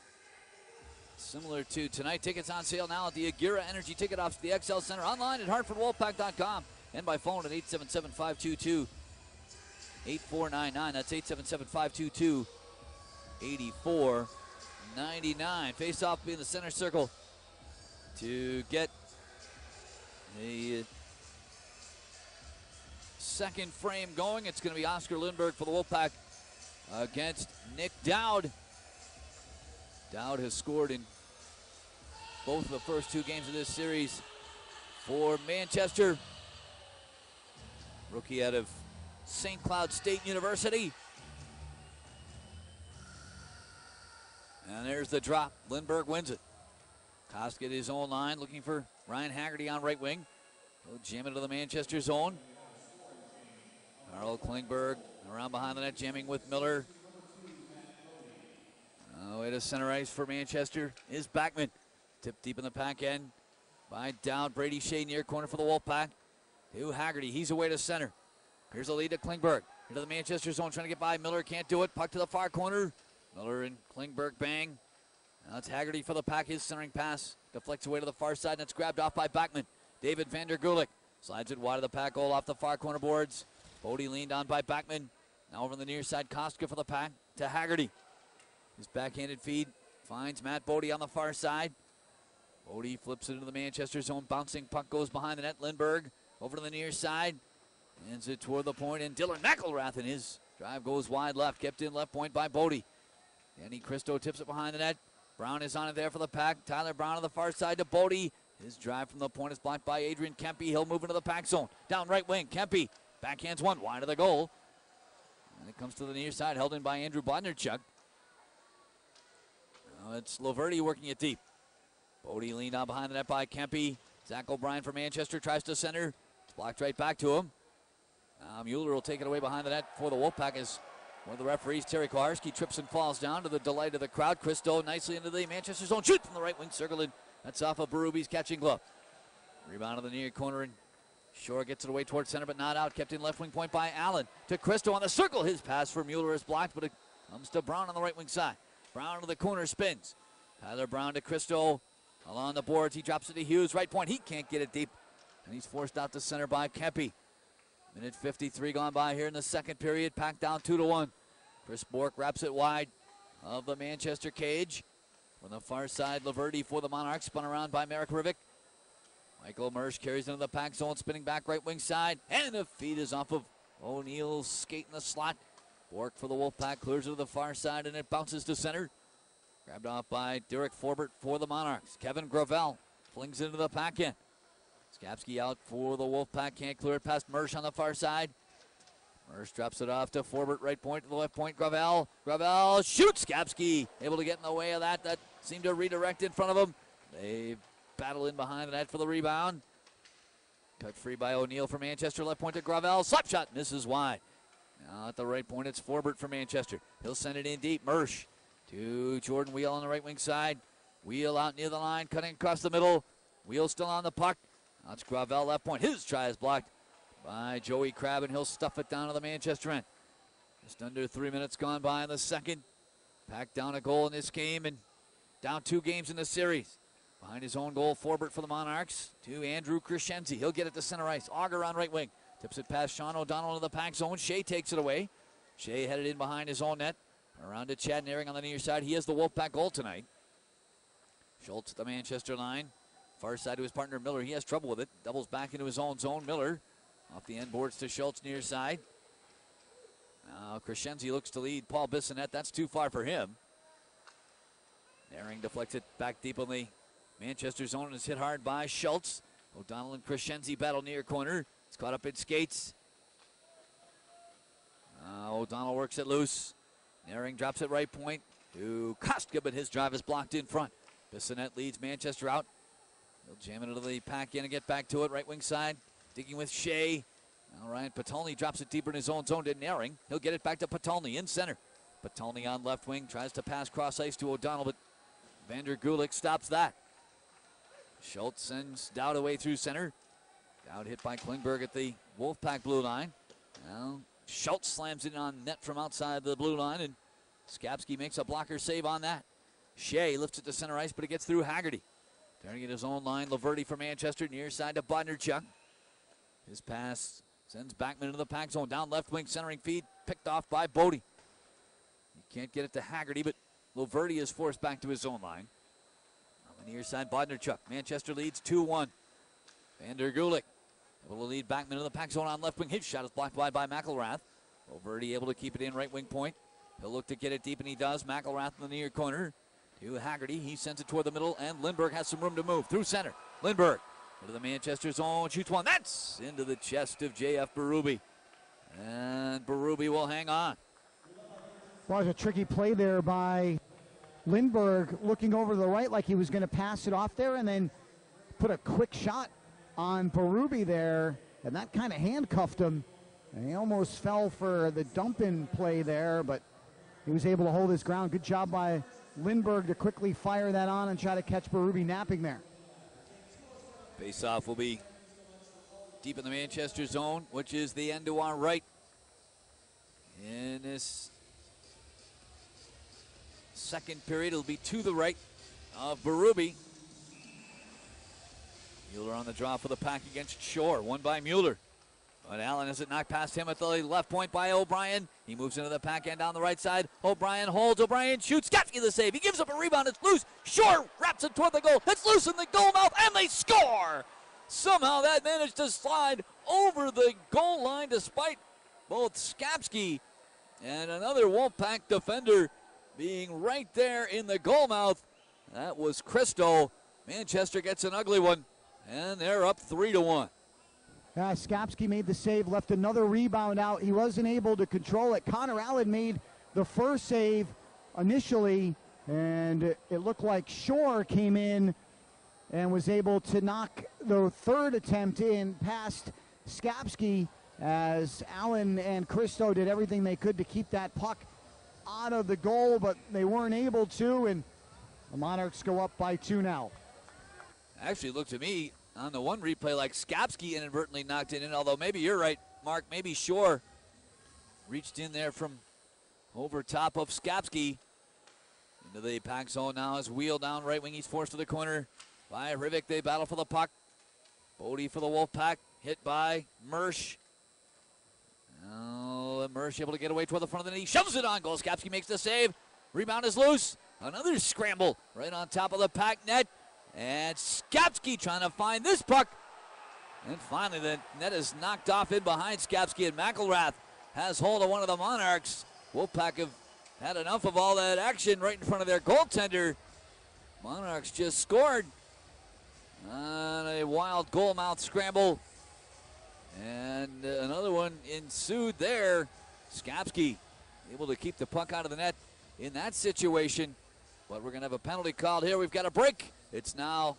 Similar to tonight. Tickets on sale now at the Agira Energy Ticket Office at the XL Center. Online at HartfordWolfpack.com and by phone at 877-522-8499. That's 877-522-8499. Face off in the center circle to get a second frame going. It's going to be Oscar Lindberg for the Wolfpack against Nick Dowd. Dowd has scored in both of the first 2 games of this series for Manchester. Rookie out of St. Cloud State University. And there's the drop. Lindberg wins it. Kosk at his own line, looking for Ryan Haggerty on right wing. He'll jam into the Manchester zone. Carl Klingberg around behind the net, jamming with Miller. Way to center ice for Manchester is Backman. Tipped deep in the pack end by Dowd. Brady Shea near corner for the Wolfpack. To Haggerty. He's away to center. Here's a lead to Klingberg. Into the Manchester zone, trying to get by Miller. Can't do it. Puck to the far corner. Miller and Klingberg bang. Now it's Haggerty for the pack. His centering pass deflects away to the far side, and it's grabbed off by Backman. David Vander Gulik slides it wide of the pack goal off the far corner boards. Bodie leaned on by Backman. Now over on the near side, Koska for the pack to Haggerty. His backhanded feed finds Matt Bodie on the far side. Bodie flips it into the Manchester zone. Bouncing puck goes behind the net. Lindberg over to the near side. Hands it toward the point, and Dylan McElrath in his drive goes wide left. Kept in left point by Bodie. Danny Christo tips it behind the net. Brown is on it there for the pack. Tyler Brown on the far side to Bodie. His drive from the point is blocked by Adrian Kempe. He'll move into the pack zone. Down right wing. Kempe backhands one wide of the goal. And it comes to the near side, held in by Andrew Bodnerchuk. Now it's Laverty working it deep. Bodie leaned on behind the net by Kempe. Zach O'Brien from Manchester tries to center. It's blocked right back to him. Mueller will take it away behind the net for the Wolfpack as one of the referees, Terry Kowarski, trips and falls down to the delight of the crowd. Christo nicely into the Manchester zone. Shoot from the right wing circle. That's off of Berube's catching glove. Rebound to the near corner, and Shore gets it away towards center, but not out. Kept in left wing point by Allen. To Christo on the circle. His pass for Mueller is blocked, but it comes to Brown on the right wing side. Brown to the corner, spins. Tyler Brown to Christo. Along the boards, he drops it to Hughes. Right point, he can't get it deep. And he's forced out to center by Kempe. Minute 53 gone by here in the second period. Packed down 2-1. Chris Bork wraps it wide of the Manchester cage. From the far side, Laverty for the Monarchs. Spun around by Marek Rivik. Michael Mersch carries into the pack zone, spinning back right wing side. And the feed is off of O'Neill's skate in the slot. Bork for the Wolfpack clears it to the far side, and it bounces to center. Grabbed off by Derek Forbert for the Monarchs. Kevin Gravel flings into the pack end. Skapski out for the Wolfpack. Can't clear it past Mersch on the far side. Mersch drops it off to Forbert, right point to the left point. Gravel shoots. Skapski able to get in the way of that. That seemed to redirect in front of him. They battle in behind the net for the rebound. Cut free by O'Neill for Manchester. Left point to Gravel. Slap shot misses wide. Now at the right point, it's Forbert for Manchester. He'll send it in deep. Mersch to Jordan Wheel on the right wing side. Wheel out near the line, cutting across the middle. Wheel still on the puck. Now it's Gravel left point. His try is blocked by Joey Crabb, and he'll stuff it down to the Manchester end. Just under 3 minutes gone by in the second. Packed down a goal in this game and down 2 games in the series. Behind his own goal, Forbert for the Monarchs to Andrew Crescenzi. He'll get it to center ice. Auger on right wing. Tips it past Sean O'Donnell into the pack zone. Shea takes it away. Shea headed in behind his own net. Around to Chad Naring on the near side. He has the Wolfpack goal tonight. Schultz at the Manchester line. Far side to his partner Miller. He has trouble with it. Doubles back into his own zone. Miller off the end boards to Schultz near side. Now Crescenzi looks to lead Paul Bissonnette. That's too far for him. Naring deflects it back deep on the Manchester zone and is hit hard by Schultz. O'Donnell and Crescenzi battle near corner. It's caught up in skates. O'Donnell works it loose. Naring drops it right point to Kostka, but his drive is blocked in front. Bissonnette leads Manchester out. He'll jam it into the pack in and get back to it. Right wing side, digging with Shea. All right, Patolny drops it deeper in his own zone to Naring. He'll get it back to Patolny in center. Patolny on left wing, tries to pass cross ice to O'Donnell, but Vander Gulik stops that. Schultz sends Dowd away through center. Dowd hit by Klingberg at the Wolfpack blue line. Now Schultz slams it on net from outside the blue line, and Skapski makes a blocker save on that. Shea lifts it to center ice, but it gets through Haggerty. Turning at his own line, Laverty for Manchester, near side to Bodnerchuk. His pass sends Backman into the pack zone, down left wing, centering feed, picked off by Bodie. He can't get it to Haggerty, but Laverty is forced back to his own line. On the near side, Bodnerchuk. Manchester leads 2-1. Vander Gulik able to lead Backman into the pack zone on left wing. His shot is blocked by McElrath. Laverty able to keep it in right wing point. He'll look to get it deep, and he does. McElrath in the near corner to Haggerty. He sends it toward the middle, and Lindbergh has some room to move through center. Lindbergh into the Manchester zone, shoots one. That's into the chest of J.F. Berube. And Berube will hang on.
Well, it was a tricky play there by Lindbergh, looking over to the right like he was going to pass it off there, and then put a quick shot on Berube there, and that kind of handcuffed him. And he almost fell for the dump-in play there, but he was able to hold his ground. Good job by Lindbergh to quickly fire that on and try to catch Berube napping there.
Face-off will be deep in the Manchester zone, which is the end to our right. In this second period, it'll be to the right of Berube. Mueller on the draw for the pack against Shore, won by Mueller. But Allen has it knocked past him at the left point by O'Brien. He moves into the pack end down the right side. O'Brien holds. O'Brien shoots. Skapski the save. He gives up a rebound. It's loose. Shore wraps it toward the goal. It's loose in the goal mouth, and they score! Somehow that managed to slide over the goal line despite both Skapski and another Wolfpack defender being right there in the goal mouth. That was Christo. Manchester gets an ugly one, and they're up 3-1.
Skapski made the save, left another rebound out. He wasn't able to control it. Connor Allen made the first save initially, and it looked like Shore came in and was able to knock the third attempt in past Skapski, as Allen and Christo did everything they could to keep that puck out of the goal, but they weren't able to, and the Monarchs go up by 2 now.
Actually, looked to me on the one replay like Skapski inadvertently knocked it in, although maybe you're right, Mark. Maybe Shore reached in there from over top of Skapski. Into the pack zone now as wheel down right wing. He's forced to the corner by Rivik. They battle for the puck. Bodie for the Wolfpack, hit by Mersch. Now Mersch able to get away toward the front of the net. He shoves it on goal. Skapski makes the save. Rebound is loose. Another scramble right on top of the pack net. And Skapski trying to find this puck. And finally the net is knocked off in behind Skapski, and McElrath has hold of one of the Monarchs. Wolfpack have had enough of all that action right in front of their goaltender. Monarchs just scored on a wild goal mouth scramble. And another one ensued there. Skapski able to keep the puck out of the net in that situation. But we're going to have a penalty called here. We've got a break. It's now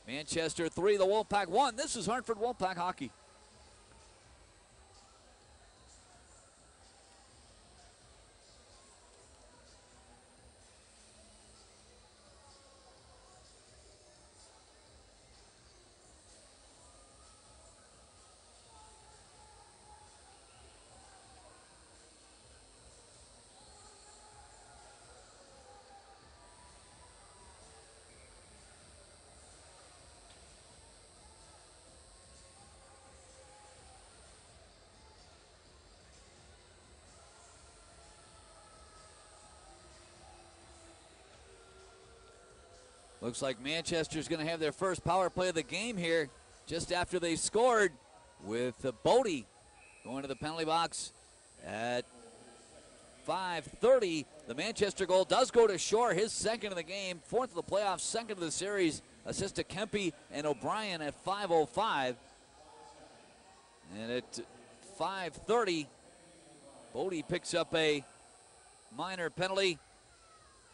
Manchester 3, the Wolfpack 1. This is Hartford Wolfpack hockey. Looks like Manchester's going to have their first power play of the game here just after they scored, with Bodie going to the penalty box at 5:30. The Manchester goal does go to Shore, his second of the game, fourth of the playoffs, second of the series. Assist to Kempe and O'Brien at 5:05. And at 5:30, Bodie picks up a minor penalty.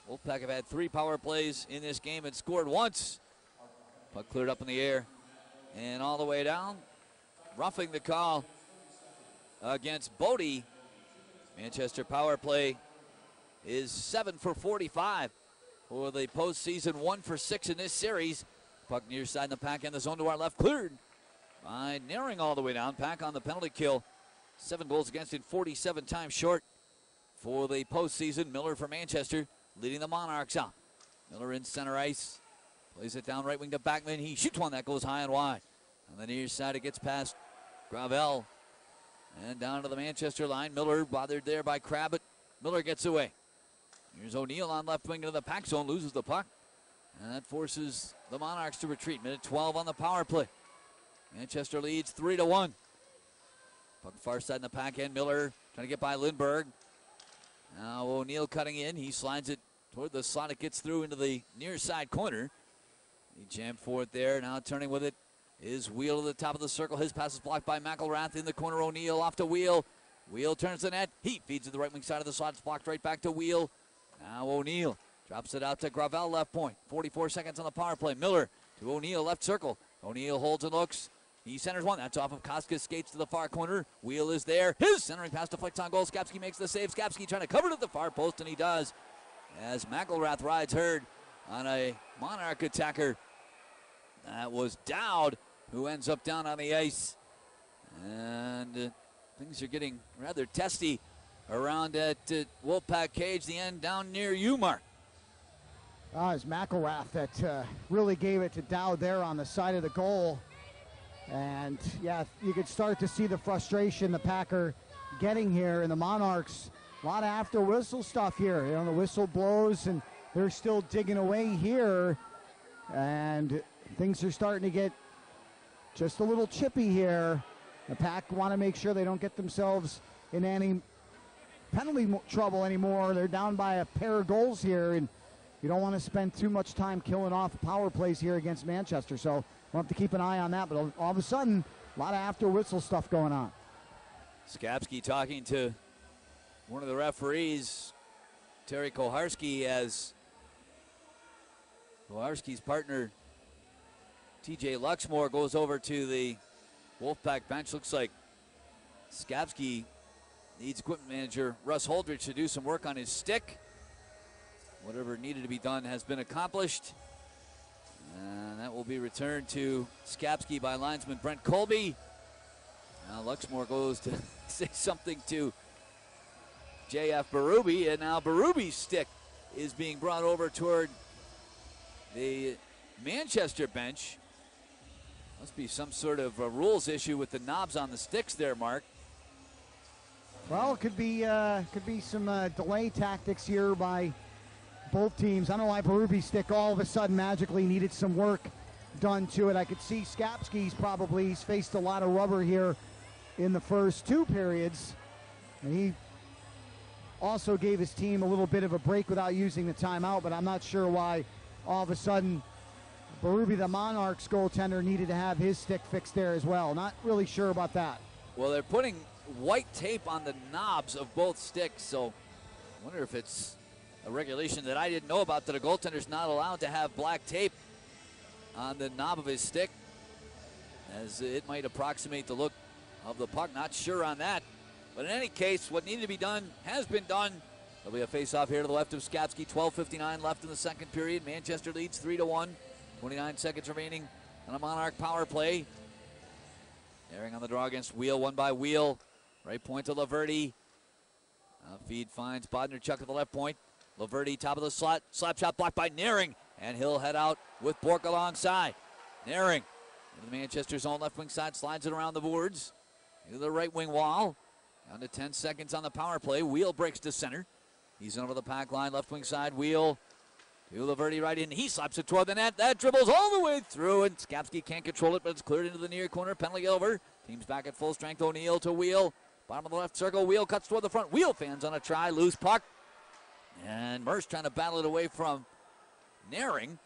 Wolfpack have had 3 power plays in this game and scored once. Puck cleared up in the air and all the way down. Roughing the call against Bodie. Manchester power play is 7 for 45 for the postseason, 1 for 6 in this series. Puck near side in the pack in the zone to our left, cleared by Naring all the way down. Pack on the penalty kill. 7 goals against it, 47 times short for the postseason. Miller for Manchester, leading the Monarchs out. Miller in center ice, plays it down right wing to Backman. He shoots one that goes high and wide. On the near side, it gets past Gravel and down to the Manchester line. Miller bothered there by Kravitz. Miller gets away. Here's O'Neill on left wing into the pack zone, loses the puck. And that forces the Monarchs to retreat. Minute 12 on the power play. Manchester leads 3-1. Puck far side in the pack end. Miller trying to get by Lindbergh. Now O'Neill cutting in. He slides it toward the slot. It gets through into the near side corner. He jammed for it there. Now turning with it is Wheel to the top of the circle. His pass is blocked by McElrath in the corner. O'Neill off to Wheel. Wheel turns the net. He feeds to the right wing side of the slot. It's blocked right back to Wheel. Now O'Neill drops it out to Gravel left point. 44 seconds on the power play. Miller to O'Neill left circle. O'Neill holds and looks. He centers one. That's off of Koska. Skates to the far corner. Wheel is there. His centering pass deflects on goal. Skapski makes the save. Skapski trying to cover it at the far post, and he does. As McElrath rides herd on a Monarch attacker. That was Dowd, who ends up down on the ice. And things are getting rather testy around at Wolfpack cage. The end down near you, Mark.
It was McElrath that really gave it to Dowd there on the side of the goal. And, yeah, you could start to see the frustration the Packer getting here. And the Monarchs, a lot of after whistle stuff here. You know, the whistle blows, and they're still digging away here. And things are starting to get just a little chippy here. The Pack want to make sure they don't get themselves in any penalty trouble anymore. They're down by a pair of goals here, and you don't want to spend too much time killing off power plays here against Manchester. So we'll have to keep an eye on that. But all of a sudden, a lot of after whistle stuff going on.
Skapski talking to one of the referees, Terry Koharski, as Koharski's partner, TJ Luxmore, goes over to the Wolfpack bench. Looks like Skapski needs equipment manager Russ Holdridge to do some work on his stick. Whatever needed to be done has been accomplished. And that will be returned to Skapski by linesman Brent Colby. Now Luxmore goes to say something to J.F. Berube, and now Berube's stick is being brought over toward the Manchester bench. Must be some sort of a rules issue with the knobs on the sticks there, Mark.
Well, it could be some delay tactics here by both teams. I don't know why Berube's stick all of a sudden magically needed some work done to it. I could see Skapski's probably. He's faced a lot of rubber here in the first 2 periods. And he also gave his team a little bit of a break without using the timeout, but I'm not sure why all of a sudden Berube, the Monarchs goaltender, needed to have his stick fixed there as well. Not really sure about that.
Well, they're putting white tape on the knobs of both sticks, so I wonder if it's a regulation that I didn't know about, that a goaltender's not allowed to have black tape on the knob of his stick, as it might approximate the look of the puck. Not sure on that. But in any case, what needed to be done has been done. There'll be a face-off here to the left of Skapski. 12:59 left in the second period. Manchester leads 3-1. 29 seconds remaining on a Monarch power play. Airing on the draw against Wheel, one by Wheel. Right point to Laverty. Feed finds Bodnerchuk at the left point. Laverty, top of the slot. Slap shot blocked by Naring. And he'll head out with Bork alongside. Naring into the Manchester zone, left wing side, slides it around the boards. Into the right wing wall. Down to 10 seconds on the power play. Wheel breaks to center. He's over the pack line, left wing side. Wheel to Laverty right in. He slaps it toward the net. That dribbles all the way through, and Skapski can't control it, but it's cleared into the near corner. Penalty over. Team's back at full strength. O'Neill to Wheel. Bottom of the left circle. Wheel cuts toward the front. Wheel fans on a try. Loose puck. And Merce trying to battle it away from Naring.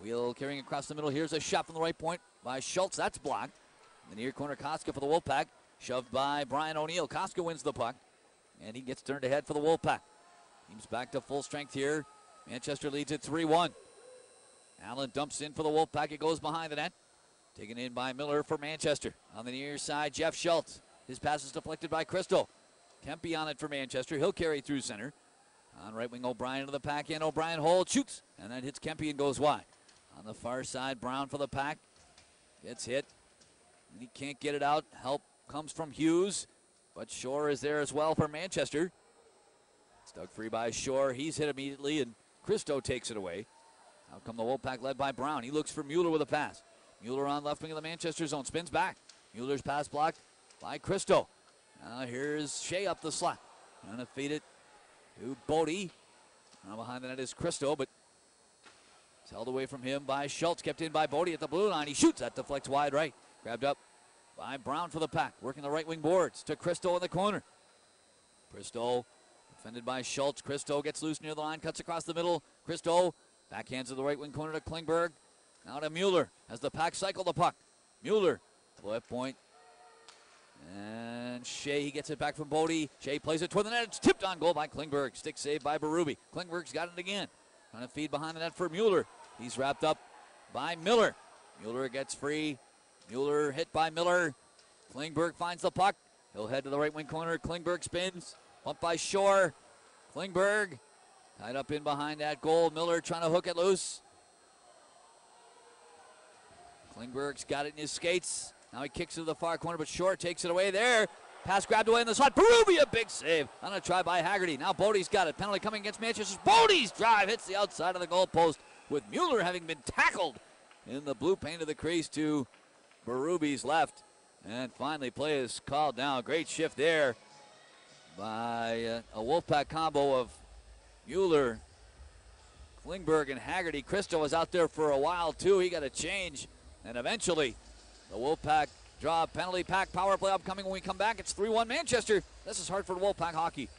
Wheel carrying across the middle. Here's a shot from the right point by Schultz. That's blocked. In the near corner, Koska for the Wolfpack. Shoved by Brian O'Neill. Koska wins the puck, and he gets turned ahead for the Wolfpack. Team's back to full strength here. Manchester leads at 3-1. Allen dumps in for the Wolfpack. It goes behind the net. Taken in by Miller for Manchester. On the near side, Jeff Schultz. His pass is deflected by Crystal. Kempe on it for Manchester. He'll carry through center. On right wing, O'Brien to the pack in. O'Brien holds, shoots, and then hits Kempe and goes wide. On the far side, Brown for the pack. Gets hit. He can't get it out. Help comes from Hughes, but Shore is there as well for Manchester. It's dug free by Shore. He's hit immediately, and Christo takes it away. Out come the Wolfpack led by Brown. He looks for Mueller with a pass. Mueller on left wing of the Manchester zone. Spins back. Mueller's pass blocked by Christo. Now here's Shea up the slot. Trying to feed it to Bodie. Now behind the net is Christo, but it's held away from him by Schultz. Kept in by Bodie at the blue line. He shoots. That deflects wide right. Grabbed up by Brown for the pack. Working the right wing boards to Christo in the corner. Christo defended by Schultz. Christo gets loose near the line. Cuts across the middle. Christo backhands to the right wing corner to Klingberg. Now to Mueller as the pack cycle the puck. Mueller, left point. And Shea, he gets it back from Bodie. Shea plays it toward the net. It's tipped on goal by Klingberg. Stick save by Berube. Klingberg's got it again. Trying to feed behind the net for Mueller. He's wrapped up by Miller. Mueller gets free. Mueller hit by Miller. Klingberg finds the puck. He'll head to the right wing corner. Klingberg spins. Bumped by Shore. Klingberg tied up in behind that goal. Miller trying to hook it loose. Klingberg's got it in his skates. Now he kicks it to the far corner, but Shore takes it away there. Pass grabbed away in the slot. Berube, a big save on a try by Haggerty. Now Bodie's got it. Penalty coming against Manchester. Bodie's drive hits the outside of the goalpost with Mueller having been tackled in the blue paint of the crease to Berube's left. And finally play is called now. Great shift there by a Wolfpack combo of Mueller, Klingberg, and Haggerty. Christo was out there for a while too. He got a change. And eventually the Wolfpack draw a penalty pack. Power play upcoming when we come back. It's 3-1 Manchester. This is Hartford Wolfpack hockey.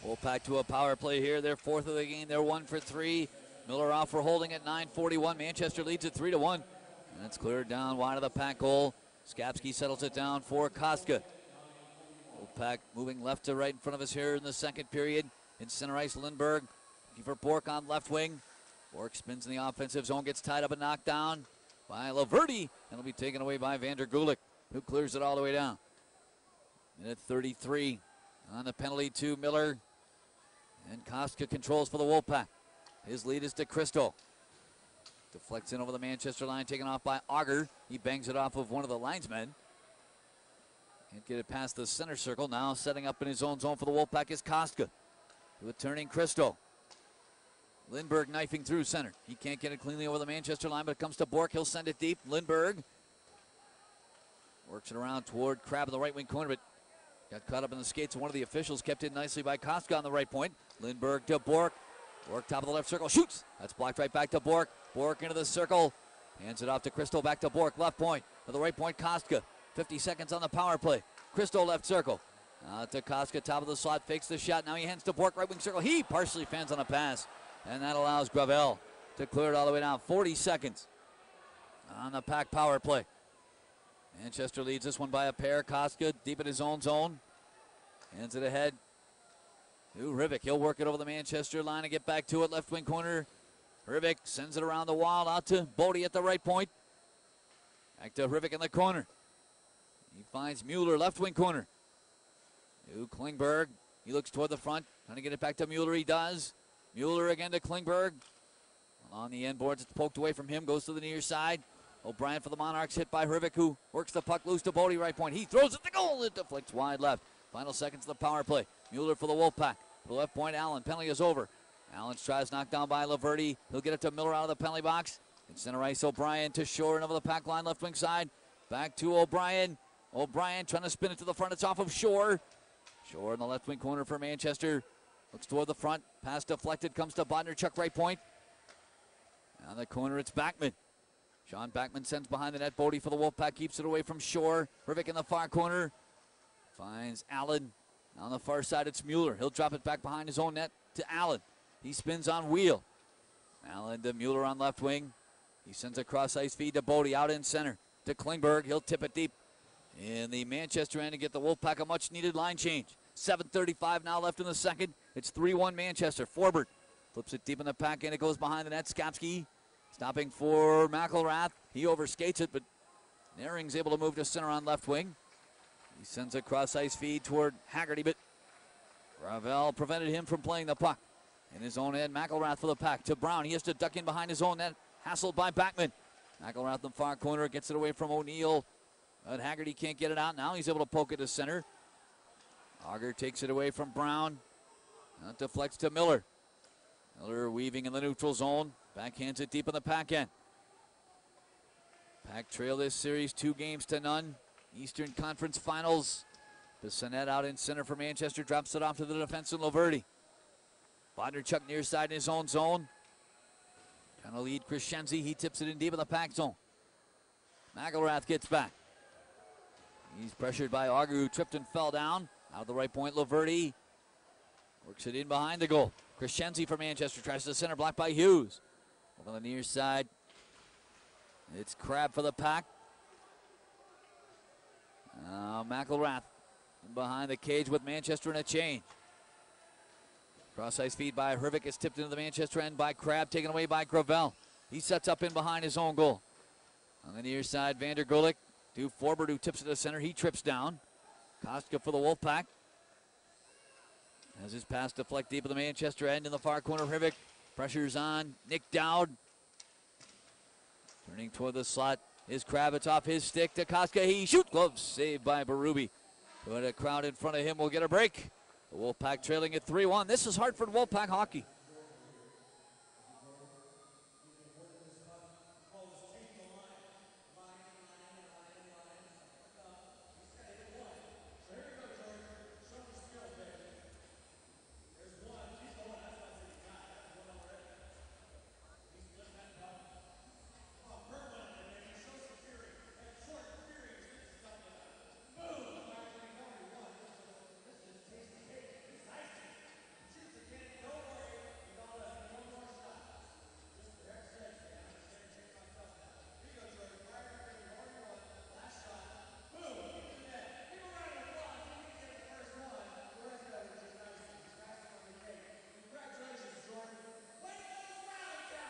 Wolfpack to a power play here. They're fourth of the game. They're 1 for 3. Miller off for holding at 9:41. Manchester leads at 3-1. And that's cleared down wide of the pack goal. Skapski settles it down for Koska. Wolfpack moving left to right in front of us here in the second period. In center ice, Lindberg looking for Bork on left wing. Bork spins in the offensive zone, gets tied up and knocked down by Laverty. And it'll be taken away by Vander Gulik, who clears it all the way down. Minute 33 on the penalty to Miller. And Koska controls for the Wolfpack. His lead is to Christo. Deflects in over the Manchester line, taken off by Auger. He bangs it off of one of the linesmen. Can't get it past the center circle. Now setting up in his own zone for the Wolfpack is Koska. To a turning Christo. Lindberg knifing through center. He can't get it cleanly over the Manchester line, but it comes to Bork. He'll send it deep. Lindberg works it around toward Crab in the right wing corner, but got caught up in the skates of one of the officials. Kept in nicely by Koska on the right point. Lindberg to Bork. Bork top of the left circle. Shoots. That's blocked right back to Bork. Bork into the circle. Hands it off to Christo. Back to Bork. Left point. To the right point, Koska. 50 seconds on the power play. Christo left circle. To Koska. Top of the slot. Fakes the shot. Now he hands to Bork. Right wing circle. He partially fends on a pass. And that allows Gravel to clear it all the way down. 40 seconds on the pack power play. Manchester leads this one by a pair. Koska deep in his own zone. Hands it ahead to Rivik. He'll work it over the Manchester line and get back to it. Left wing corner. Rivik sends it around the wall out to Bodie at the right point. Back to Rivik in the corner. He finds Mueller, left wing corner. To Klingberg. He looks toward the front. Trying to get it back to Mueller. He does. Mueller again to Klingberg. On the end boards, it's poked away from him. Goes to the near side. O'Brien for the Monarchs, hit by Rivik, who works the puck loose to Bodie, right point. He throws it to goal. It deflects wide left. Final seconds of the power play. Mueller for the Wolfpack. For the left point, Allen. Penalty is over. Allen tries knocked down by Laverty. He'll get it to Miller out of the penalty box. In center ice, O'Brien to Shore and over the pack line, left wing side. Back to O'Brien. O'Brien trying to spin it to the front. It's off of Shore. Shore in the left wing corner for Manchester. Looks toward the front. Pass deflected. Comes to Bodnerchuk, right point. On the corner, it's Backman. Sean Backman sends behind the net. Bodie for the Wolfpack. Keeps it away from Shore. Rivik in the far corner. Finds Allen. On the far side, it's Mueller. He'll drop it back behind his own net to Allen. He spins on wheel. Allen to Mueller on left wing. He sends a cross-ice feed to Bodie out in center. To Klingberg. He'll tip it deep in the Manchester end to get the Wolfpack a much-needed line change. 7:35 now left in the second. It's 3-1 Manchester. Forbert flips it deep in the pack, and it goes behind the net. Skapski stopping for McElrath. He overskates it, but Naring's able to move to center on left wing. He sends a cross-ice feed toward Haggerty, but Ravel prevented him from playing the puck. In his own end, McElrath for the pack to Brown. He has to duck in behind his own net, hassled by Backman. McElrath in the far corner, gets it away from O'Neill. But Haggerty can't get it out now. He's able to poke it to center. Auger takes it away from Brown. That deflects to Miller. Miller weaving in the neutral zone. Backhands it deep in the pack end. Pack trail this series 2-0. Eastern Conference Finals. Bissonnette out in center for Manchester. Drops it off to the defense in Laverty. Bodnerchuk near side in his own zone. Trying to lead Crescenzi. He tips it in deep in the pack zone. McElrath gets back. He's pressured by Auger, who tripped and fell down. Out of the right point, Laverty works it in behind the goal. Crescenzi for Manchester tries to center, blocked by Hughes. Over the near side, it's Crab for the pack. McElrath behind the cage with Manchester in a change. Cross-ice feed by Hrivik is tipped into the Manchester end by Crab, taken away by Gravel. He sets up in behind his own goal. On the near side, Vander Gulik to Forbert, who tips it to center. He trips down. Kostka for the Wolfpack. As his pass deflect deep in the Manchester end in the far corner, Hrivik pressures on Nick Dowd. Turning toward the slot is Kravitz off his stick to Kostka. He shoots. Glove saved by Berube. But a crowd in front of him will get a break. The Wolfpack trailing at 3-1. This is Hartford Wolfpack hockey.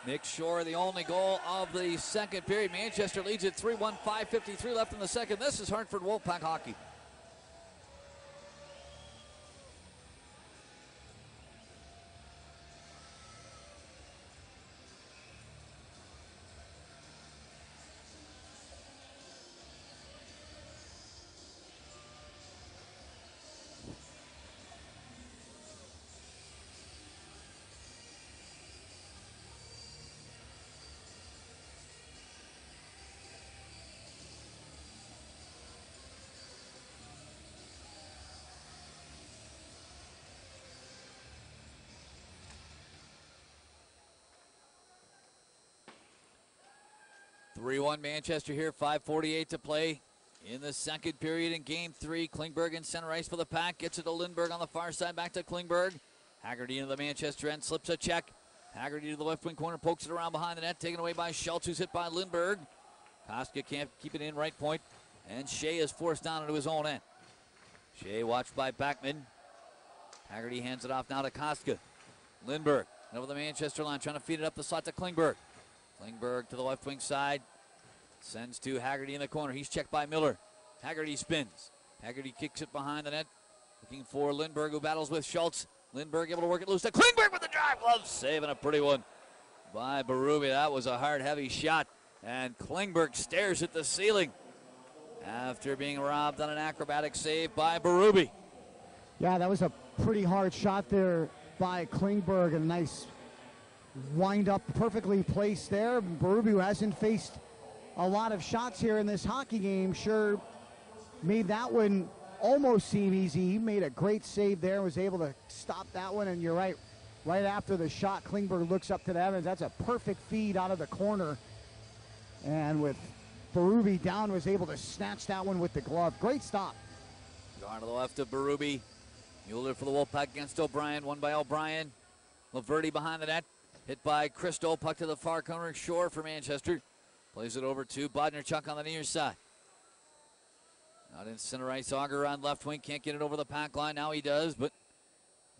Nick Shore, the only goal of the second period. Manchester leads at 3-1, 5:53 left in the second. This is Hartford Wolfpack hockey. (3-1) Manchester here, 5:48 to play in the second period in Game 3. Klingberg in center ice for the pack. Gets it to Lindberg on the far side, back to Klingberg. Haggerty into the Manchester end, slips a check. Haggerty to the left wing corner, pokes it around behind the net, taken away by Schultz, who's hit by Lindberg. Kostka can't keep it in right point, and Shea is forced down into his own end. Shea watched by Backman. Haggerty hands it off now to Kostka. Lindberg over the Manchester line, trying to feed it up the slot to Klingberg. Klingberg to the left wing side. Sends to Haggerty in the corner. He's checked by Miller. Haggerty spins. Haggerty kicks it behind the net. Looking for Lindberg, who battles with Schultz. Lindberg able to work it loose to Klingberg with the drive glove. Saving a pretty one by Berube. That was a hard, heavy shot. And Klingberg stares at the ceiling after being robbed on an acrobatic save by Berube.
Yeah, that was a pretty hard shot there by Klingberg. A nice wind up, perfectly placed there. Berube, who hasn't faced a lot of shots here in this hockey game, sure made that one almost seem easy. He made a great save there, was able to stop that one, and you're right. Right after the shot, Klingberg looks up to the Evans. That's a perfect feed out of the corner. And with Berube down, was able to snatch that one with the glove. Great stop.
Going to the left of Berube. Mueller for the Wolfpack against O'Brien. Won by O'Brien. Laverty behind the net. Hit by Christo. Puck to the far corner. Shore for Manchester. Plays it over to Bodnerchuk on the near side. Out in center ice. Auger on left wing. Can't get it over the pack line. Now he does, but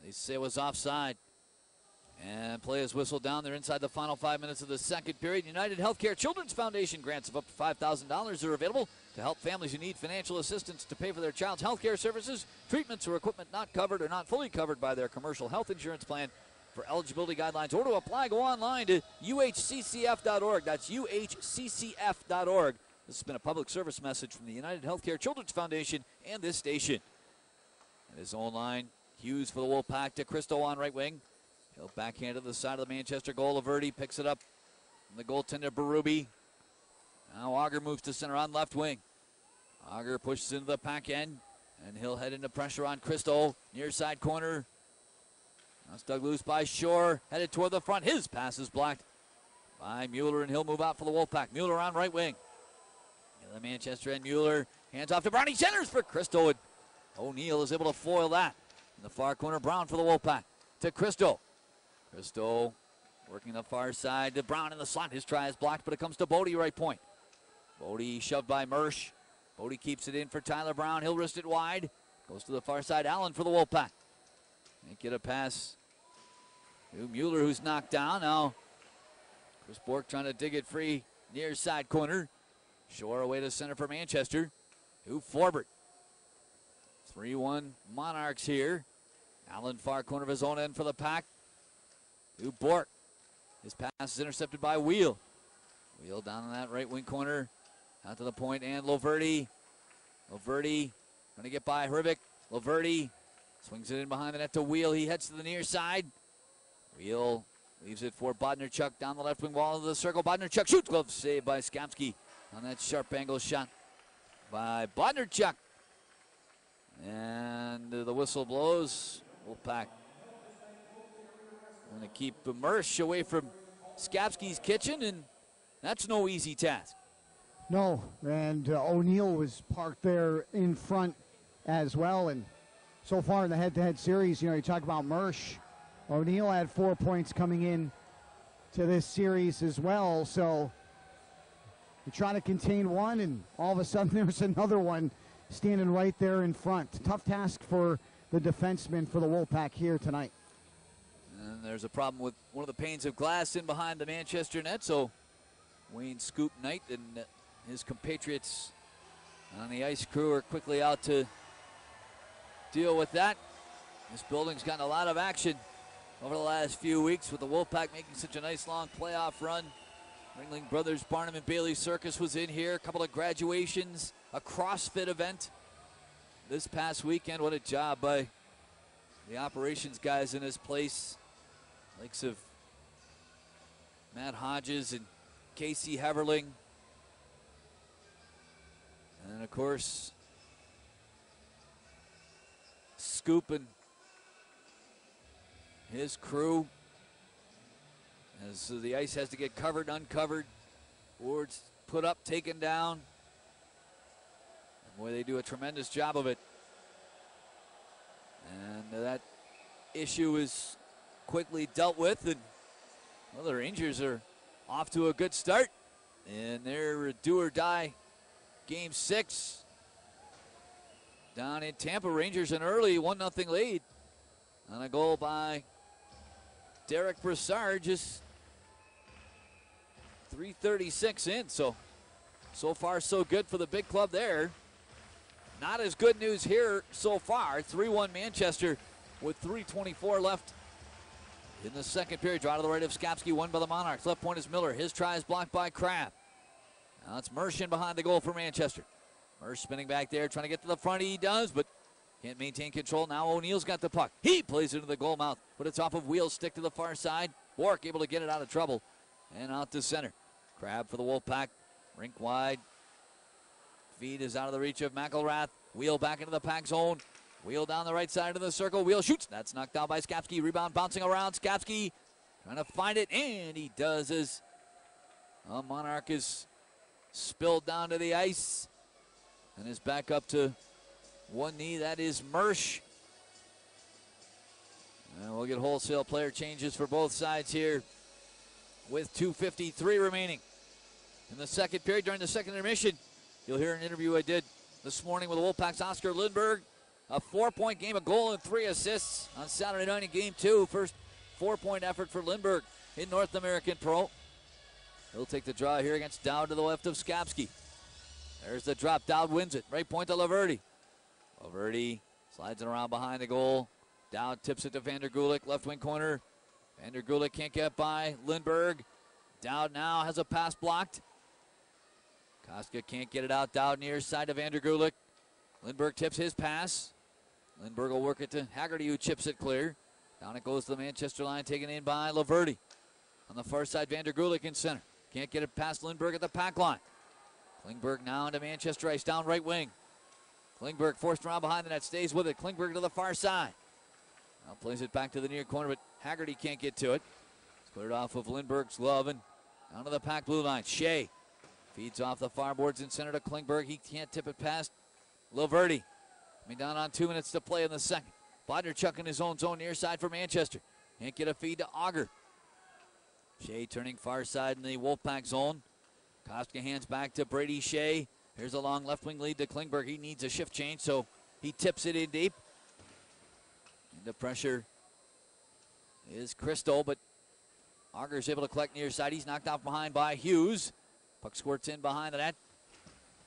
they say it was offside. And play is whistled down. They're inside the final 5 minutes of the second period. United Healthcare Children's Foundation grants of up to $5,000 are available to help families who need financial assistance to pay for their child's health care services, treatments, or equipment not covered or not fully covered by their commercial health insurance plan. For eligibility guidelines or to apply, go online to uhccf.org. That's uhccf.org. This has been a public service message from the United Healthcare Children's Foundation and this station. And his own line, Hughes for the Wolfpack to Christo on right wing. He'll backhand to the side of the Manchester goal. Laverty picks it up from the goaltender Berube. Now Auger moves to center on left wing. Auger pushes into the pack end, and he'll head into pressure on Christo. Near side corner. Now dug loose by Shore. Headed toward the front. His pass is blocked by Mueller, and he'll move out for the Wolfpack. Mueller on right wing. The Manchester end. Mueller hands off to Brown. He centers for Christo, and O'Neill is able to foil that. In the far corner, Brown for the Wolfpack to Christo. Christo working the far side to Brown in the slot. His try is blocked, but it comes to Bodie right point. Bodie shoved by Mersch. Bodie keeps it in for Tyler Brown. He'll wrist it wide. Goes to the far side. Allen for the Wolfpack. Can't get a pass to Mueller, who's knocked down. Now Chris Bork trying to dig it free near side corner. Shore away to center for Manchester. To Forbert. 3-1 Monarchs here. Allen far corner of his own end for the Pack. To Bork. His pass is intercepted by Wheel. Wheel down in that right wing corner. Out to the point, and Laverty. Laverty going to get by Hrivik. Laverty swings it in behind the net to Wheel. He heads to the near side. Wheel leaves it for Bodnerchuk down the left wing wall of the circle. Bodnerchuk shoots. Glove saved by Skamsky on that sharp angle shot by Bodnerchuk. And the whistle blows. Wolfpack going to keep Mersch away from Skapski's kitchen, and that's no easy task.
No, and O'Neill was parked there in front as well. And so far in the head-to-head series, you talk about Mersch. O'Neill had 4 points coming in to this series as well. So you're trying to contain one, and all of a sudden there's another one standing right there in front. Tough task for the defenseman for the Wolfpack here tonight.
And there's a problem with one of the panes of glass in behind the Manchester net, so Wayne Scoop Knight and his compatriots on the ice crew are quickly out to deal with that. This building's gotten a lot of action over the last few weeks with the Wolfpack making such a nice long playoff run. Ringling Brothers Barnum and Bailey Circus was in here, a couple of graduations, a CrossFit event this past weekend. What a job by the operations guys in this place. Likes of Matt Hodges and Casey Heverling. And of course, Scoop and his crew. As the ice has to get covered, uncovered, boards put up, taken down. And boy, they do a tremendous job of it. And that issue is quickly dealt with, and well, the Rangers are off to a good start in their do-or-die Game 6 down in Tampa. Rangers an early 1-0 lead on a goal by Derek Brassard, just 3:36 in. So far so good for the big club there. Not as good news here so far. 3-1 Manchester with 3:24 left in the second period. Draw to the right of Skapski, won by the Monarchs. Left point is Miller. His try is blocked by Crabb. Now it's Mersch in behind the goal for Manchester. Mersch spinning back there, trying to get to the front. He does, but can't maintain control. Now O'Neill's got the puck. He plays it into the goal mouth, but it's off of Wheel's stick to the far side. Warwick able to get it out of trouble and out to center. Crabb for the Wolfpack. Rink wide feed is out of the reach of McElrath. Wheel back into the pack zone. Wheel down the right side of the circle. Wheel shoots. That's knocked out by Skapski. Rebound bouncing around. Skapski trying to find it, and he does as a Monarch is spilled down to the ice and is back up to one knee. That is Mersch. And we'll get wholesale player changes for both sides here with 2:53 remaining in the second period. During the second intermission, you'll hear an interview I did this morning with the Wolfpack's Oscar Lindberg. A 4-point game, a goal and 3 assists on Saturday night in Game 2. First 4-point effort for Lindberg in North American Pro. He'll take the draw here against Dowd to the left of Skapski. There's the drop. Dowd wins it. Right point to Laverty. Laverty slides it around behind the goal. Dowd tips it to Vander Gulik, left wing corner. Vander Gulik can't get by Lindberg. Dowd now has a pass blocked. Koska can't get it out. Dowd near side of Vander Gulik. Lindberg tips his pass. Lindberg will work it to Haggerty, who chips it clear. Down it goes to the Manchester line, taken in by Laverty. On the far side, Vander Gulik in center. Can't get it past Lindberg at the pack line. Klingberg now into Manchester ice, down right wing. Klingberg forced around behind the net, stays with it. Klingberg to the far side. Now plays it back to the near corner, but Haggerty can't get to it. It's cleared off of Lindberg's glove and down to the pack blue line. Shea feeds off the far boards in center to Klingberg. He can't tip it past Laverty. Coming down on 2 minutes to play in the second. Bodnerchuk in his own zone near side for Manchester. Can't get a feed to Auger. Shea turning far side in the Wolfpack zone. Koska hands back to Brady Shea. Here's a long left wing lead to Klingberg. He needs a shift change, so he tips it in deep. Into pressure is Christo, but Auger's able to collect near side. He's knocked off behind by Hughes. Puck squirts in behind the net.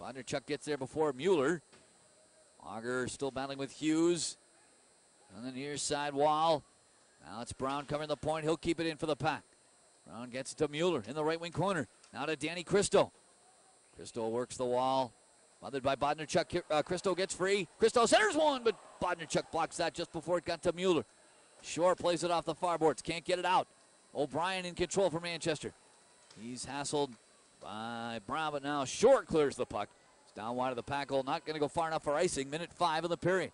Bodnerchuk gets there before Mueller. Auger still battling with Hughes. On the near side wall. Now it's Brown covering the point. He'll keep it in for the pack. Brown gets it to Mueller in the right wing corner. Now to Danny Christo. Christo works the wall. Mothered by Bodnerchuk. Christo gets free. Christo centers one, but Bodnerchuk blocks that just before it got to Mueller. Shore plays it off the far boards. Can't get it out. O'Brien in control for Manchester. He's hassled by Brown, but now Shore clears the puck. It's down wide of the pack hole. Not going to go far enough for icing. Minute 5 of the period.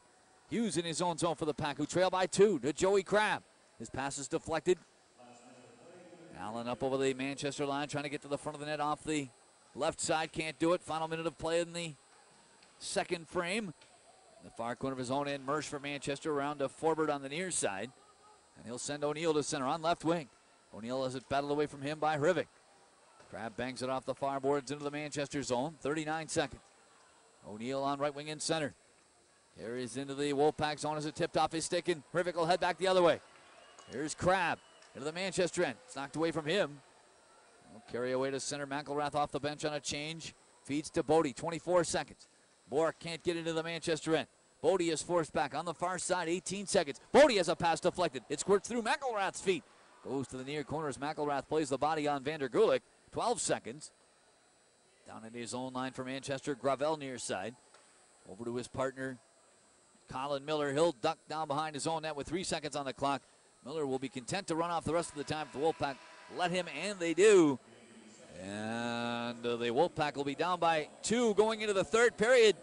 Hughes in his own zone for the pack, who trail by 2 to Joey Crabb. His pass is deflected. Allen up over the Manchester line, trying to get to the front of the net off the left side. Can't do it. Final minute of play in the second frame. The far corner of his own end. Mersch for Manchester around to Forbert on the near side. And he'll send O'Neill to center on left wing. O'Neill has it battled away from him by Hrivik. Crabb bangs it off the far boards into the Manchester zone. 39 seconds. O'Neill on right wing in center. Carries into the Wolfpack zone as it tipped off his stick, and Hrivik will head back the other way. Here's Crabb into the Manchester end. It's knocked away from him. He'll carry away to center. McElrath off the bench on a change. Feeds to Bodie. 24 seconds. Bork can't get into the Manchester end. Bodie is forced back on the far side. 18 seconds. Bodie has a pass deflected. It squirts through McElrath's feet. Goes to the near corner as McElrath plays the body on Vander Gulik. 12 seconds. Down into his own line for Manchester. Gravel near side. Over to his partner, Colin Miller. He'll duck down behind his own net with 3 seconds on the clock. Miller will be content to run off the rest of the time if the Wolfpack let him, and they do. And the Wolfpack will be down by 2 going into the third period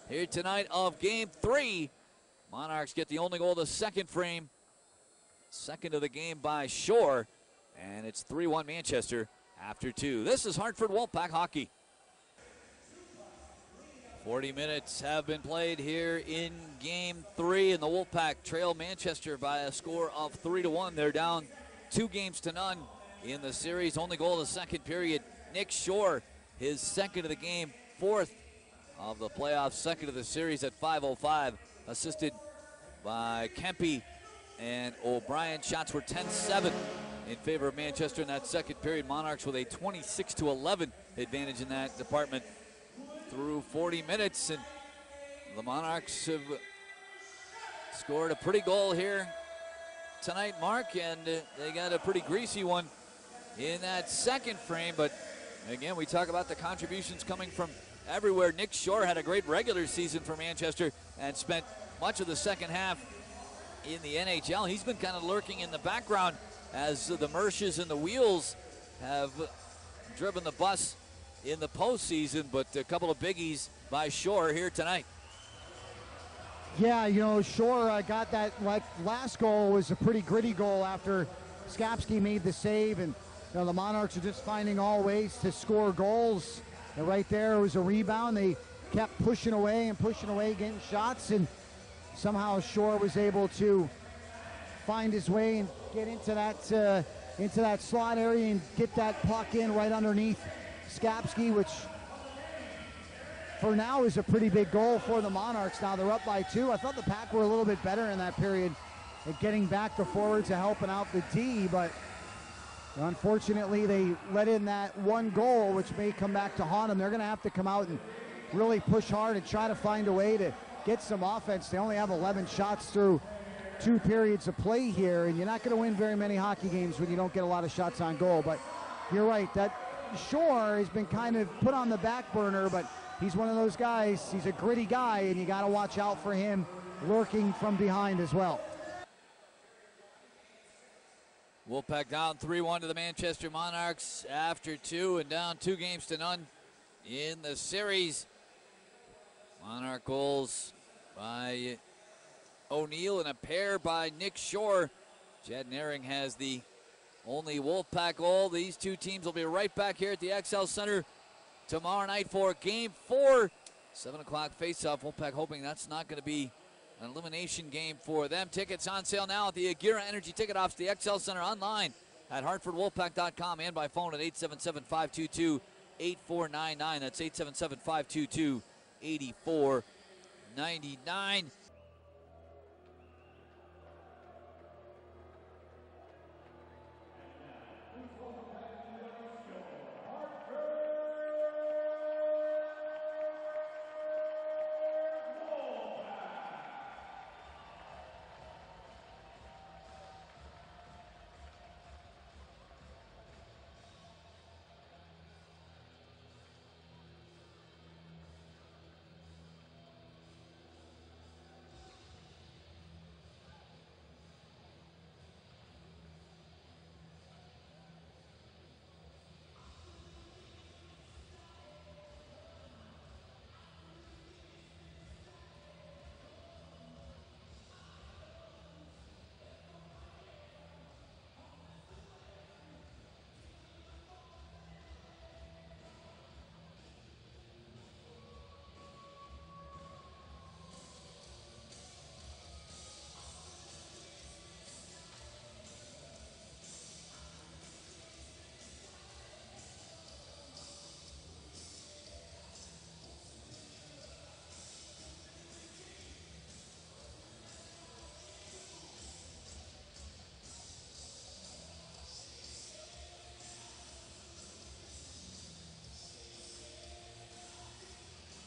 here tonight of Game 3. Monarchs get the only goal of the second frame. Second of the game by Shore. And it's 3-1 Manchester after 2. This is Hartford Wolfpack hockey. 40 minutes have been played here in Game 3, and the Wolfpack trail Manchester by a score of 3-1. They're down 2 games to none in the series. Only goal of the second period, Nick Shore, his second of the game, 4th of the playoffs, second of the series at 5:05, assisted by Kempe and O'Brien. Shots were 10-7 in favor of Manchester in that second period. Monarchs with a 26-11 advantage in that department through 40 minutes, and the Monarchs have scored a pretty goal here tonight, Mark, and they got a pretty greasy one in that second frame. But again, we talk about the contributions coming from everywhere. Nick Shore had a great regular season for Manchester and spent much of the second half in the NHL. He's been kind of lurking in the background as the Mershes and the Wheels have driven the bus in the postseason, but a couple of biggies by Shore here tonight.
Yeah, you know, Shore got that, like, last goal was a pretty gritty goal after Skapski made the save, and you know, the Monarchs are just finding all ways to score goals. And right there was a rebound. They kept pushing away, getting shots, and somehow Shore was able to find his way and get into that slot area and get that puck in right underneath Skapski, which for now is a pretty big goal for the Monarchs. Now they're up by 2. I thought the Pack were a little bit better in that period at getting back the forwards and helping out the D, but unfortunately they let in that one goal, which may come back to haunt them. They're going to have to come out and really push hard and try to find a way to get some offense. They only have 11 shots through 2 periods of play here, and you're not going to win very many hockey games when you don't get a lot of shots on goal. But you're right, that Shore has been kind of put on the back burner, but he's one of those guys. He's a gritty guy, and you got to watch out for him lurking from behind as well.
Wolfpack down 3-1 to the Manchester Monarchs after 2 and down 2-0 in the series. Monarch goals by O'Neill and a pair by Nick Shore. Jed Naring has the only Wolfpack goal. These two teams will be right back here at the XL Center tomorrow night for Game 4. 7 o'clock face-off. Wolfpack hoping that's not going to be an elimination game for them. Tickets on sale now at the Agira Energy Ticket Office, the XL Center, online at hartfordwolfpack.com and by phone at 877-522-8499. That's 877-522-8499.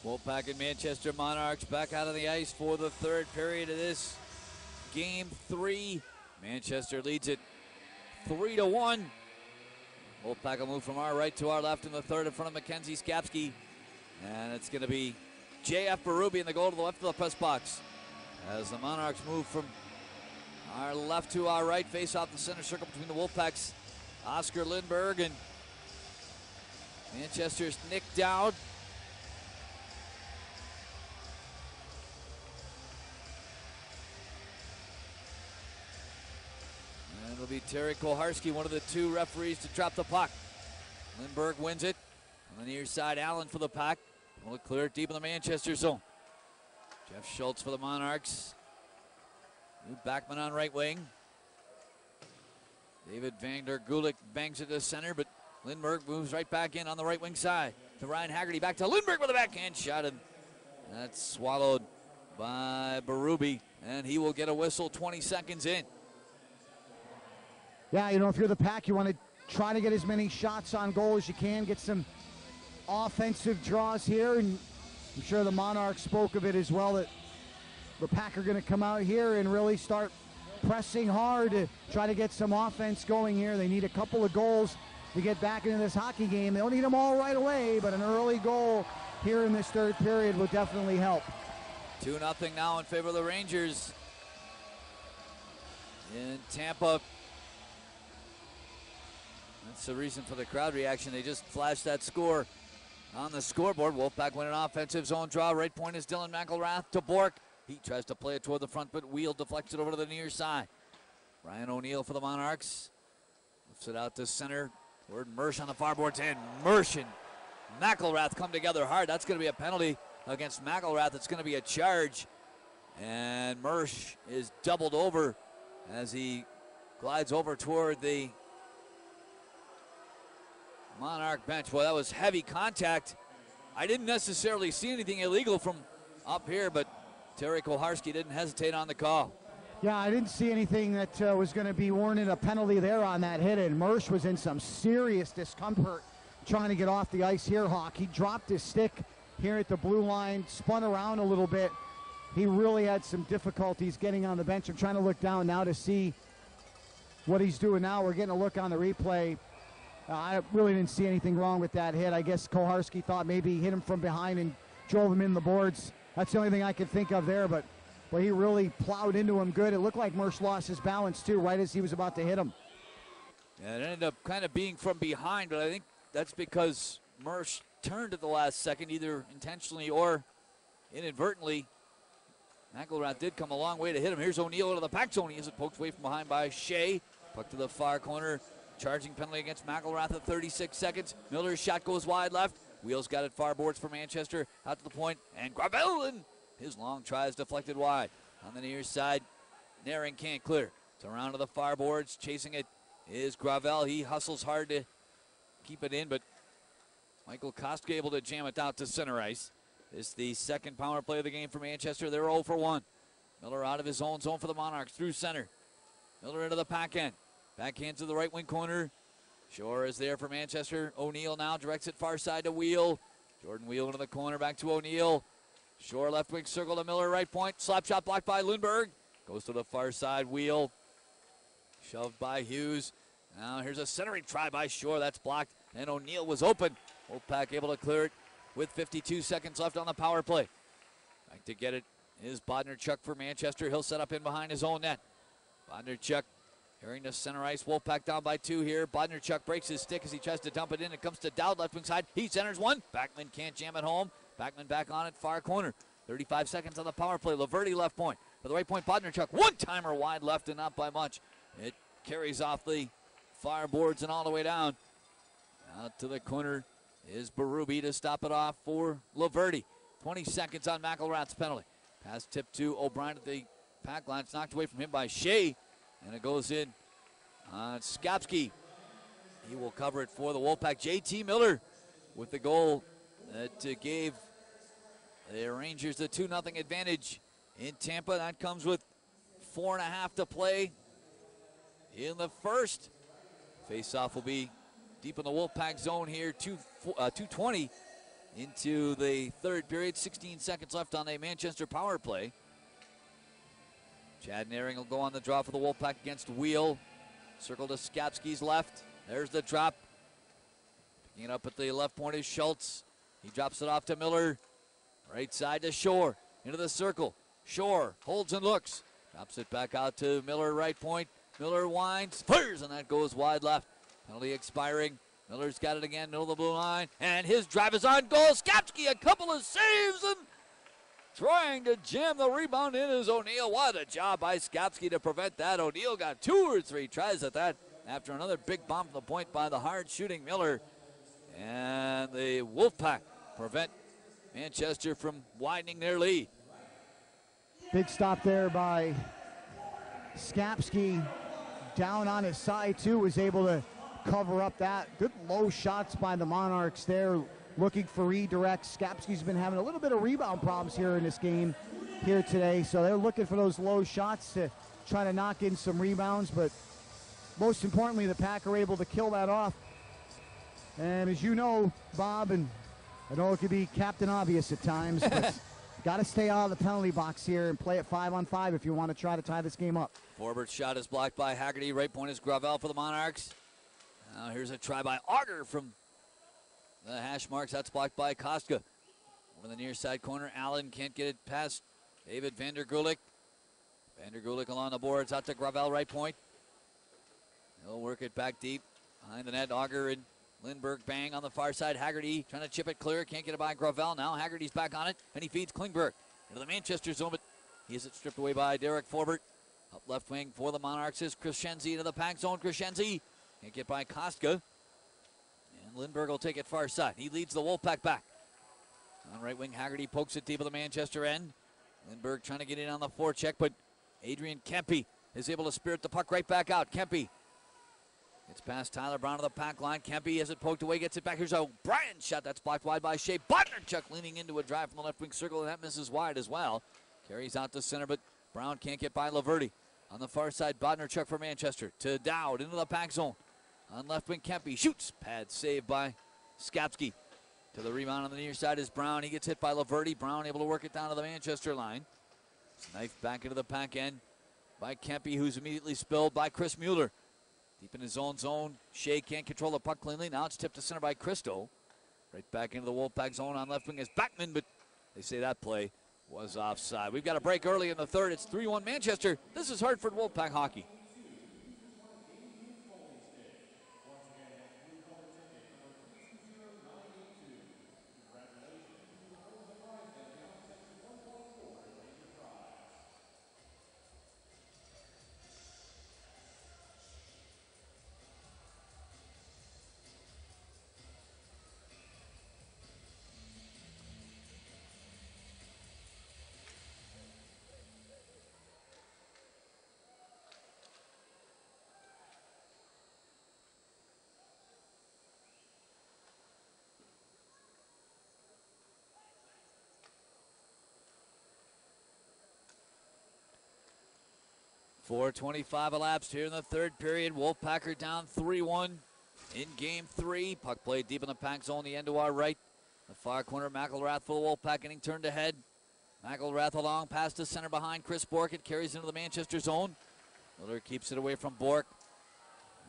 Wolfpack and Manchester Monarchs back out on the ice for the third period of this Game 3. Manchester leads it 3-1. Wolfpack will move from our right to our left in the third in front of Mackenzie Skapski. And it's going to be J.F. Berube in the goal to the left of the press box. As the Monarchs move from our left to our right, face off the center circle between the Wolfpacks. Oscar Lindberg and Manchester's Nick Dowd. It'll be Terry Koharski, one of the two referees, to drop the puck. Lindberg wins it. On the near side, Allen for the puck. Will it clear it deep in the Manchester zone. Jeff Schultz for the Monarchs. Lou Backman on right wing. David Vander Gulick bangs it to center, but Lindberg moves right back in on the right wing side. To Ryan Haggerty, back to Lindberg with a backhand shot, and that's swallowed by Berube, and he will get a whistle 20 seconds in.
Yeah, you know, if you're the Pack, you want to try to get as many shots on goal as you can, get some offensive draws here, and I'm sure the Monarchs spoke of it as well, that the Pack are going to come out here and really start pressing hard to try to get some offense going here. They need a couple of goals to get back into this hockey game. They don't need them all right away, but an early goal here in this third period would definitely help.
2-0 now in favor of the Rangers in Tampa. That's the reason for the crowd reaction. They just flashed that score on the scoreboard. Wolfpack win an offensive zone draw. Right point is Dylan McElrath to Bork. He tries to play it toward the front, but Wheel deflects it over to the near side. Ryan O'Neill for the Monarchs. Lifts it out to center. Toward Mersch on the far boards, and Mersch and McElrath come together hard. That's going to be a penalty against McElrath. It's going to be a charge. And Mersch is doubled over as he glides over toward the Monarch bench. Well, that was heavy contact. I didn't necessarily see anything illegal from up here, but Terry Koharski didn't hesitate on the call.
Yeah, I didn't see anything that was going to be warranted a penalty there on that hit, and Mersch was in some serious discomfort trying to get off the ice here, Hawk. He dropped his stick here at the blue line, spun around a little bit. He really had some difficulties getting on the bench. I'm trying to look down now to see what he's doing now. We're getting a look on the replay. I really didn't see anything wrong with that hit. I guess Koharski thought maybe he hit him from behind and drove him in the boards. That's the only thing I could think of there, but he really plowed into him good. It looked like Mersch lost his balance, too, right as he was about to hit him.
Yeah, it ended up kind of being from behind, but I think that's because Mersch turned at the last second, either intentionally or inadvertently. McElrath did come a long way to hit him. Here's O'Neill to the pack zone. He is poked away from behind by Shea. Puck to the far corner. Charging penalty against McElrath at 36 seconds. Miller's shot goes wide left. Wheels got it far boards for Manchester. Out to the point. And Gravel, and his long try is deflected wide. On the near side, Naring can't clear. It's around to the far boards. Chasing it is Gravel. He hustles hard to keep it in, but Michael Kostka able to jam it out to center ice. This is the second power play of the game for Manchester. They're 0 for 1. Miller out of his own zone for the Monarchs through center. Miller into the pack end. Backhand to the right wing corner. Shore is there for Manchester. O'Neill now directs it far side to Wheel. Jordan Wheel into the corner, back to O'Neill. Shore left wing circle to Miller, right point. Slap shot blocked by Lundberg. Goes to the far side, Wheel. Shoved by Hughes. Now here's a centering try by Shore. That's blocked, and O'Neill was open. Wolfpack able to clear it with 52 seconds left on the power play. Back to get it is Bodnarchuk for Manchester. He'll set up in behind his own net. Bodnarchuk carrying to center ice. Wolfpack down by 2 here. Bodnarchuk breaks his stick as he tries to dump it in. It comes to Dowd, left wing side. He centers one. Backman can't jam it home. Backman back on it, far corner. 35 seconds on the power play. Laverty left point. To the right point, Bodnarchuk. One-timer wide left and not by much. It carries off the far boards and all the way down. Out to the corner is Berube to stop it off for Laverty. 20 seconds on McElrath's penalty. Pass tip to O'Brien at the pack line. It's knocked away from him by Shea. And it goes in on Skapski. He will cover it for the Wolfpack. J.T. Miller with the goal that gave the Rangers the 2-0 advantage in Tampa. That comes with 4.5 to play in the first. Face-off will be deep in the Wolfpack zone here. 2:20 into the third period. 16 seconds left on a Manchester power play. Chad Naring will go on the draw for the Wolfpack against Wheel. Circle to Skapski's left. There's the drop. Picking it up at the left point is Schultz. He drops it off to Miller. Right side to Shore. Into the circle. Shore holds and looks. Drops it back out to Miller, right point. Miller winds, fires, and that goes wide left. Penalty expiring. Miller's got it again, middle of the blue line. And his drive is on goal. Skapski, a couple of saves, and trying to jam the rebound in is O'Neill. What a job by Skapski to prevent that. O'Neill got 2 or 3 tries at that after another big bomb from the point by the hard-shooting Miller. And the Wolfpack prevent Manchester from widening their lead.
Big stop there by Skapski. Down on his side, too, was able to cover up that. Good low shots by the Monarchs there, looking for redirects. Skapski's been having a little bit of rebound problems here in this game here today, so they're looking for those low shots to try to knock in some rebounds, but most importantly, the Pack are able to kill that off. And as you know, Bob, and I know it could be Captain Obvious at times, but got to stay out of the penalty box here and play it 5-on-5 if you want to try to tie this game up.
Forbert's shot is blocked by Haggerty. Right point is Gravel for the Monarchs. Now here's a try by Auger from the hash marks. That's blocked by Kostka. Over the near side corner, Allen can't get it past David Vander Gulik. Vander Gulik along the boards, out to Gravel, right point. He'll work it back deep behind the net. Auger and Lindbergh bang on the far side. Haggerty trying to chip it clear. Can't get it by Gravel now. Haggerty's back on it, and he feeds Klingberg into the Manchester zone, but he has it stripped away by Derek Forbert. Up left wing for the Monarchs is Crescenzi into the pack zone. Crescenzi can't get by Kostka. And Lindbergh will take it far side. He leads the Wolfpack back. On right wing, Haggerty pokes it deep of the Manchester end. Lindbergh trying to get in on the forecheck, but Adrian Kempe is able to spirit the puck right back out. Kempe gets past Tyler Brown to the pack line. Kempe has it poked away, gets it back. Here's a Brian shot that's blocked wide by Shea. Bodnerchuk leaning into a drive from the left wing circle, and that misses wide as well. Carries out to center, but Brown can't get by Laverty. On the far side, Bodnerchuk for Manchester. To Dowd into the pack zone. On left wing, Kempe shoots. Pad saved by Skapski. To the rebound on the near side is Brown. He gets hit by Laverty. Brown able to work it down to the Manchester line. Knifed back into the pack end by Kempe, who's immediately spilled by Chris Mueller. Deep in his own zone. Shea can't control the puck cleanly. Now it's tipped to center by Christo. Right back into the Wolfpack zone on left wing is Backman, but they say that play was offside. We've got a break early in the third. It's 3-1 Manchester. This is Hartford Wolfpack hockey. .4:25 elapsed here in the third period. Wolfpacker down 3-1 in game three. Puck played deep in the pack zone, the end to our right. The far corner, McElrath for the Wolfpack getting turned ahead. McElrath along, pass to center behind Chris Bork. It carries into the Manchester zone. Miller keeps it away from Bork.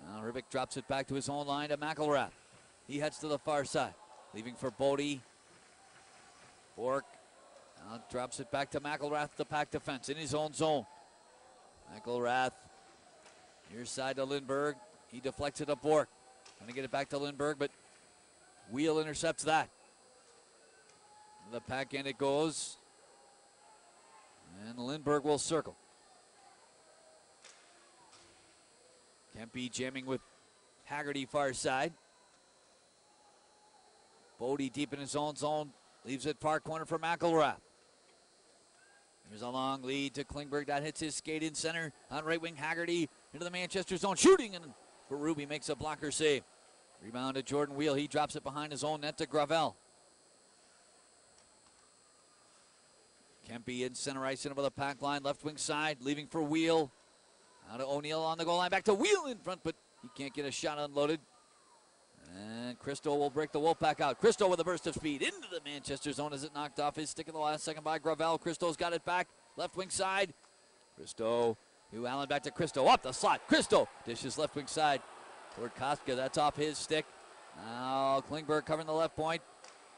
Now Rivik drops it back to his own line to McElrath. He heads to the far side, leaving for Bodie. Bork now drops it back to McElrath, the pack defense in his own zone. McElrath, near side to Lindbergh. He deflects it to Bork. Trying to get it back to Lindbergh, but Wheel intercepts that. To the pack end it goes. And Lindbergh will circle. Kempe jamming with Haggerty far side. Bodie deep in his own zone. Leaves it far corner for McElrath. There's a long lead to Klingberg. That hits his skate in center. On right wing, Haggerty into the Manchester zone. Shooting, and Berube makes a blocker save. Rebound to Jordan Wheel. He drops it behind his own net to Gravel. Kempe in center ice into the pack line. Left wing side, leaving for Wheel. Out to O'Neill on the goal line. Back to Wheel in front, but he can't get a shot unloaded. And Christo will break the Wolfpack out. Christo with a burst of speed into the Manchester zone as it knocked off his stick in the last second by Gravel. Christo's got it back. Left wing side. Christo. New Allen back to Christo. Up the slot. Christo dishes left wing side toward Kostka. That's off his stick. Now Klingberg covering the left point.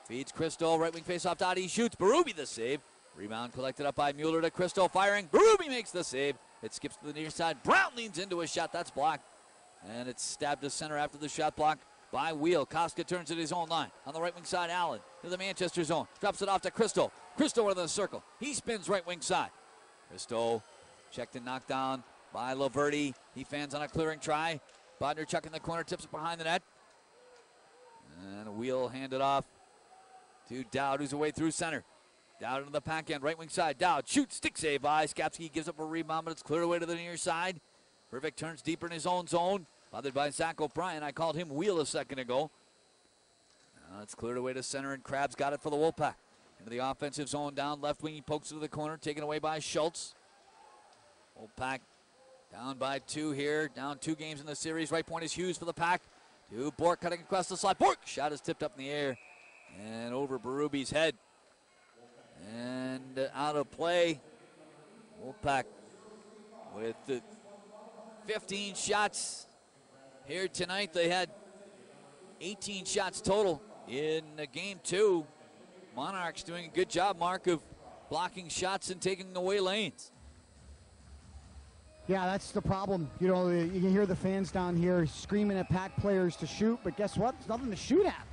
Feeds Christo. Right wing face off Dottie. He shoots. Berube the save. Rebound collected up by Mueller to Christo. Firing. Berube makes the save. It skips to the near side. Brown leans into a shot. That's blocked. And it's stabbed to center after the shot block by Wheel. Kostka turns it his own line. On the right wing side, Allen to the Manchester zone. Drops it off to Christo. Christo into the circle. He spins right wing side. Christo checked and knocked down by Laverty. He fans on a clearing try. Bodnerchuk in the corner, tips it behind the net. And Wheel handed off to Dowd, who's away through center. Dowd into the pack end, right wing side. Dowd shoots, stick save by Skapski. Gives up a rebound, but it's cleared away to the near side. Rivik turns deeper in his own zone. Bothered by Zach O'Brien. I called him Wheel a second ago. Now it's cleared away to center, and Krabs got it for the Wolfpack. Into the offensive zone, down left wing. He pokes it to the corner, taken away by Schultz. Wolfpack down by 2 here. Down 2 games in the series. Right point is Hughes for the Pack. To Bork cutting across the slot. Bork shot is tipped up in the air and over Berube's head. And out of play. Wolfpack with the 15 shots here tonight. They had 18 shots total in game 2. Monarchs doing a good job, Mark, of blocking shots and taking away lanes.
Yeah, that's the problem. You know, you can hear the fans down here screaming at Pack players to shoot, but guess what? There's nothing to shoot at.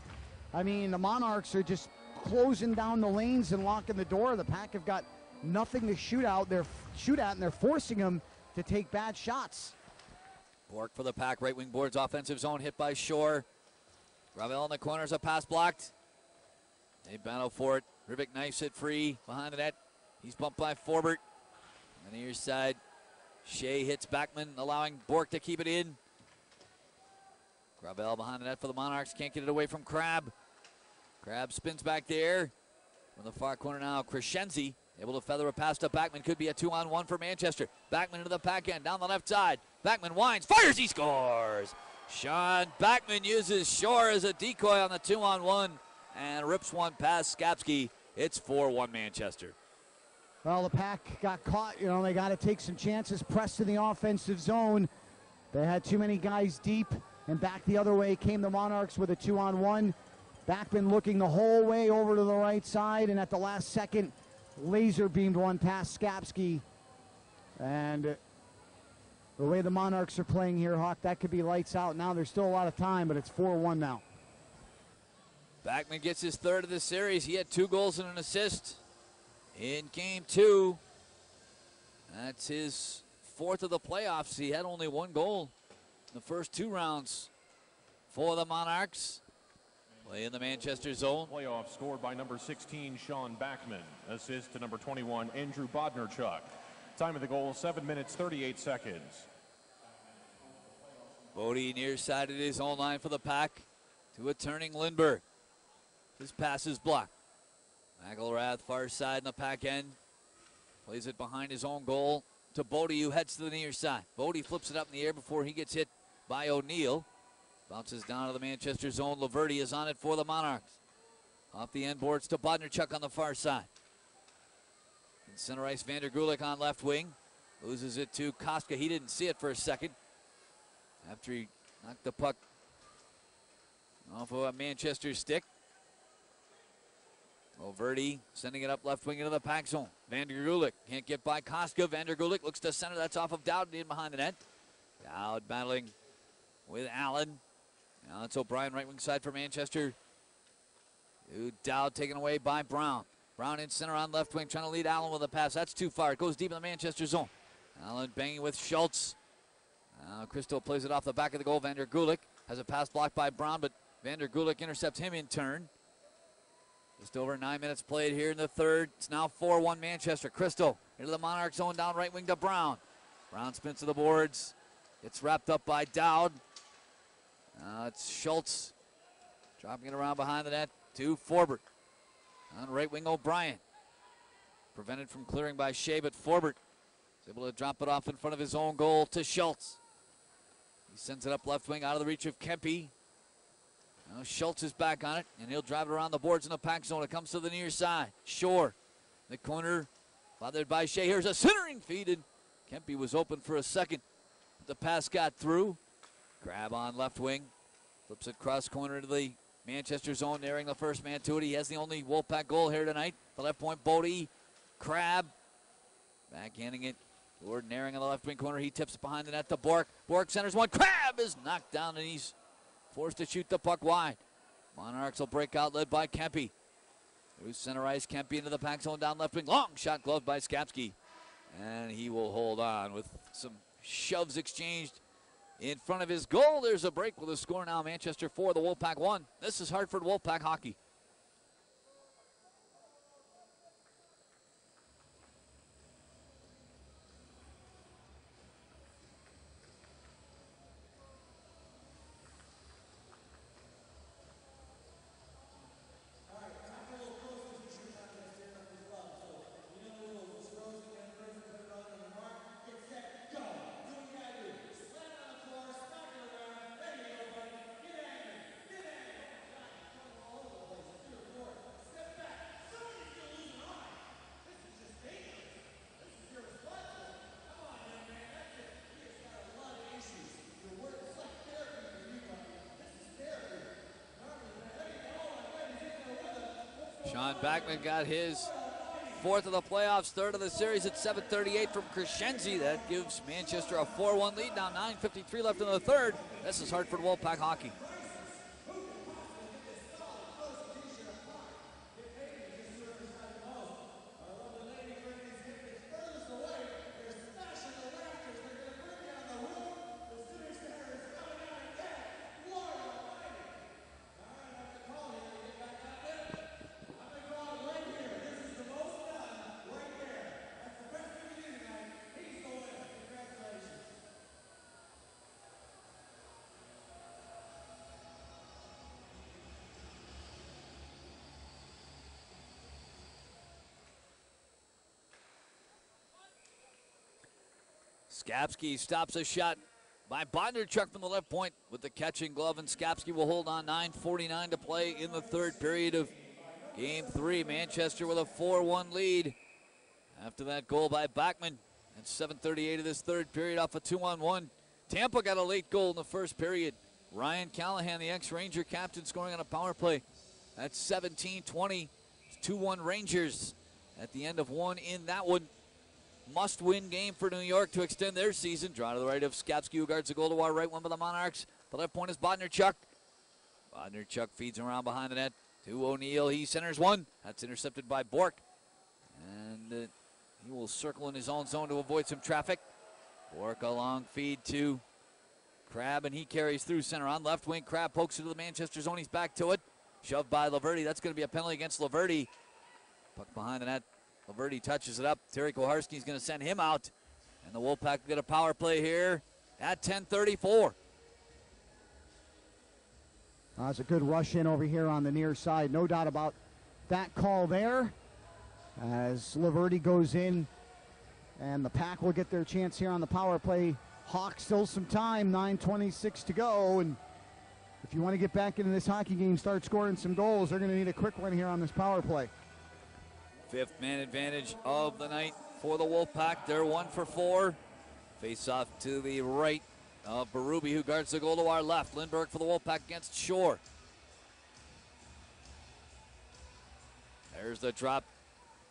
I mean, the Monarchs are just closing down the lanes and locking the door. The Pack have got nothing to shoot at, and they're forcing them to take bad shots.
Bork for the Pack, right wing boards, offensive zone, hit by Shore. Gravel in the corners, a pass blocked. They battle for it. Rivik knifes it free behind the net. He's bumped by Forbert. On the near side, Shea hits Backman, allowing Bork to keep it in. Gravel behind the net for the Monarchs, can't get it away from Crab. Crab spins back there. From the far corner now, Crescenzi able to feather a pass to Backman. Could be a 2-on-1 for Manchester. Backman into the Pack end, down the left side. Backman winds, fires, he scores! Sean Backman uses Shore as a decoy on the 2-on-1 and rips one past Skapski. It's 4-1 Manchester.
Well, the Pack got caught. You know, they got to take some chances, press to the offensive zone. They had too many guys deep, and back the other way came the Monarchs with a 2-on-1. Backman looking the whole way over to the right side, and at the last second, laser beamed one past Skapski. And the way the Monarchs are playing here, Hawk, that could be lights out. Now there's still a lot of time, but it's 4-1 now.
Backman gets his third of the series. He had 2 goals and an assist in game 2. That's his 4th of the playoffs. He had only 1 goal in the first 2 rounds for the Monarchs. Play in the Manchester zone.
Playoff scored by number 16, Sean Backman. Assist to number 21, Andrew Bodnarchuk. Time of the goal, 7 minutes, 38 seconds.
Bodie near side of his own line for the Pack to a turning Lindbergh. His pass is blocked. McElrath far side in the Pack end. Plays it behind his own goal to Bodie, who heads to the near side. Bodie flips it up in the air before he gets hit by O'Neill. Bounces down to the Manchester zone. Laverty is on it for the Monarchs. Off the end boards to Bodnarchuk on the far side. In center ice, Vander Gulik on left wing. Loses it to Koska. He didn't see it for a second after he knocked the puck off of a Manchester stick. Laverty sending it up left wing into the Pack zone. Vander Gulik can't get by Koska. Vander Gulik looks to center. That's off of Dowd in behind the net. Dowd battling with Allen. Now it's O'Brien, right wing side for Manchester. Dowd taken away by Brown. Brown in center on left wing, trying to lead Allen with a pass. That's too far. It goes deep in the Manchester zone. Allen banging with Schultz. Now Christo plays it off the back of the goal. Vander Gulik has a pass blocked by Brown, but Vander Gulik intercepts him in turn. Just over 9 minutes played here in the third. It's now 4-1 Manchester. Christo into the Monarch zone, down right wing to Brown. Brown spins to the boards. It's wrapped up by Dowd. It's Schultz dropping it around behind the net to Forbert. On right wing, O'Brien. Prevented from clearing by Shea, but Forbert is able to drop it off in front of his own goal to Schultz. He sends it up left wing out of the reach of Kempe. Now Schultz is back on it, and he'll drive it around the boards in the Pack zone. It comes to the near side. Shore, the corner, bothered by Shea. Here's a centering feed, and Kempe was open for a second. The pass got through. Grab on left wing. Flips it cross corner to the Manchester zone, nearing the first man to it. He has the only Wolfpack goal here tonight. The left point, Bodie. Crab. Backhanding it toward Naring on the left wing corner. He tips it behind the net to Bork. Bork centers one. Crab is knocked down, and he's forced to shoot the puck wide. Monarchs will break out, led by Kempe. Through center ice, Kempe into the Pack zone, down left wing. Long shot gloved by Skapski. And he will hold on with some shoves exchanged in front of his goal. There's a break with a score now. Manchester 4, the Wolfpack 1. This is Hartford Wolfpack hockey. Sean Backman got his fourth of the playoffs, third of the series at 7:38 from Crescenzi. That gives Manchester a 4-1 lead. Now 9:53 left in the third. This is Hartford Wolfpack hockey. Skapski stops a shot by Bondarchuk from the left point with the catching glove, and Skapski will hold on. 9:49 to play in the third period of Game 3. Manchester with a 4-1 lead after that goal by Bachman. And 7:38 of this third period off a 2-on-1. Tampa got a late goal in the first period. Ryan Callahan, the ex-Ranger captain, scoring on a power play. That's 17-20. 2-1 Rangers at the end of one in that one. Must-win game for New York to extend their season. Draw to the right of Skapski, who guards the goal to our right one by the Monarchs. The left point is Bodnarchuk. Bodnarchuk feeds around behind the net to O'Neill. He centers one. That's intercepted by Bork. And he will circle in his own zone to avoid some traffic. Bork a long feed to Crab, and he carries through center on. Left wing, Crab pokes into the Manchester zone. He's back to it. Shoved by Laverty. That's going to be a penalty against Laverty. Puck behind the net. Laverty touches it up. Terry Koharski is going to send him out. And the Wolfpack get a power play here at 10:34.
That's a good rush in over here on the near side. No doubt about that call there. As Laverty goes in, and the Pack will get their chance here on the power play. Hawks still some time, 9:26 to go. And if you want to get back into this hockey game, start scoring some goals, they're going to need a quick one here on this power play.
Fifth man advantage of the night for the Wolfpack. They're 1 for 4. Face off to the right of Berube, who guards the goal to our left. Lindbergh for the Wolfpack against Shore. There's the drop.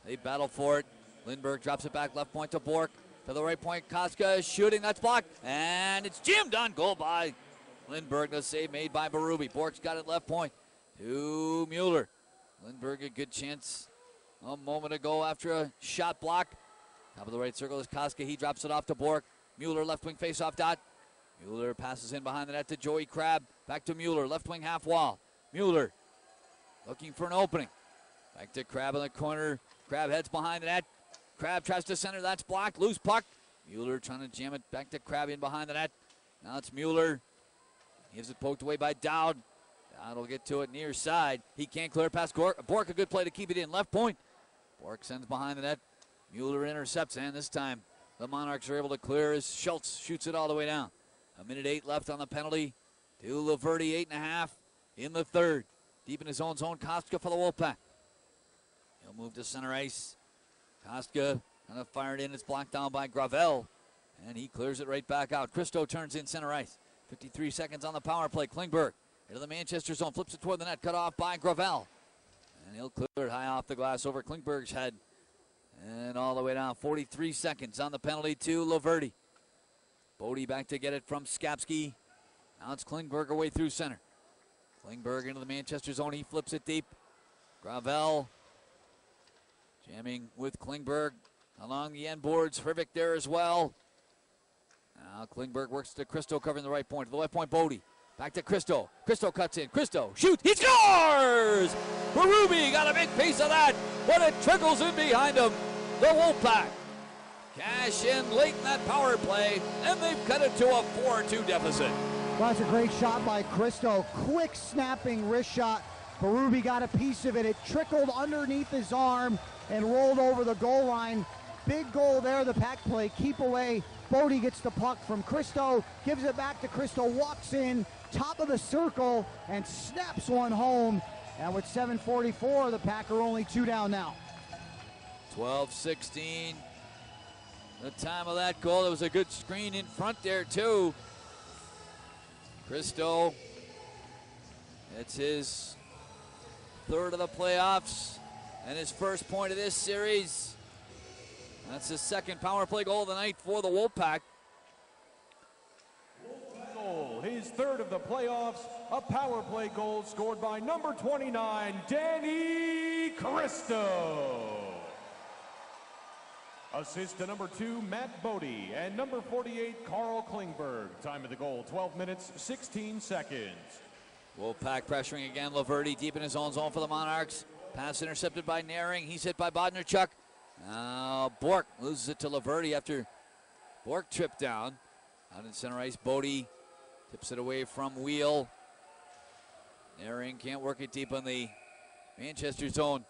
They battle for it. Lindbergh drops it back left point to Bork. To the right point, Koska is shooting. That's blocked. And it's jammed on goal by Lindbergh. The save made by Berube. Bork's got it left point to Mueller. Lindbergh a good chance a moment ago after a shot block. Top of the right circle is Koska. He drops it off to Bork. Mueller left wing face-off dot. Mueller passes in behind the net to Joey Crab. Back to Mueller, left wing half wall. Mueller looking for an opening. Back to Crab in the corner. Crab heads behind the net. Crab tries to center. That's blocked. Loose puck. Mueller trying to jam it back to Crab in behind the net. Now it's Mueller. Gives it poked away by Dowd. Dowd will get to it near side. He can't clear past Bork. A good play to keep it in. Left point. Bork sends behind the net. Mueller intercepts, and this time the Monarchs are able to clear as Schultz shoots it all the way down. 1:08 left on the penalty to Laverty, 8.5 in the third. Deep in his own zone, Koska for the Wolfpack. He'll move to center ice. Koska kind of fired in. It's blocked down by Gravel, and he clears it right back out. Christo turns in center ice. 53 seconds on the power play. Klingberg into the Manchester zone, flips it toward the net, cut off by Gravel. And he'll clear it high off the glass over Klingberg's head. And all the way down, 43 seconds on the penalty to Laverty. Bodie back to get it from Skapski. Now it's Klingberg away through center. Klingberg into the Manchester zone. He flips it deep. Gravel jamming with Klingberg along the end boards. Hrivik there as well. Now Klingberg works to Christo covering the right point. To the left point, Bodie. Back to Christo. Christo cuts in. Christo shoots. He scores! Berube got a big piece of that. But it trickles in behind him. The Wolfpack cash in late in that power play, and they've cut it to a 4-2 deficit.
Well, that's a great shot by Christo. Quick snapping wrist shot. Berube got a piece of it. It trickled underneath his arm and rolled over the goal line. Big goal there, the Pack play. Keep away. Bodie gets the puck from Christo, gives it back to Christo, walks in, top of the circle, and snaps one home. And with 7:44, the Pack are only 2 down now.
12-16. The time of that goal. There was a good screen in front there, too. Christo, it's his third of the playoffs. and his first point of this series. That's his second power play goal of the night for the Wolfpack.
Goal, his third of the playoffs, a power play goal scored by number 29, Danny Cristo. Assist to number 2, Matt Bodie, and number 48, Carl Klingberg. Time of the goal, 12 minutes, 16 seconds.
Wolfpack pressuring again. Laverty deep in his own zone for the Monarchs. Pass intercepted by Naring. He's hit by Bodnerchuk. Now Bork loses it to Laverty after Bork tripped down. Out in center ice, Bodie tips it away from Wheel. Naring can't work it deep on the Manchester zone.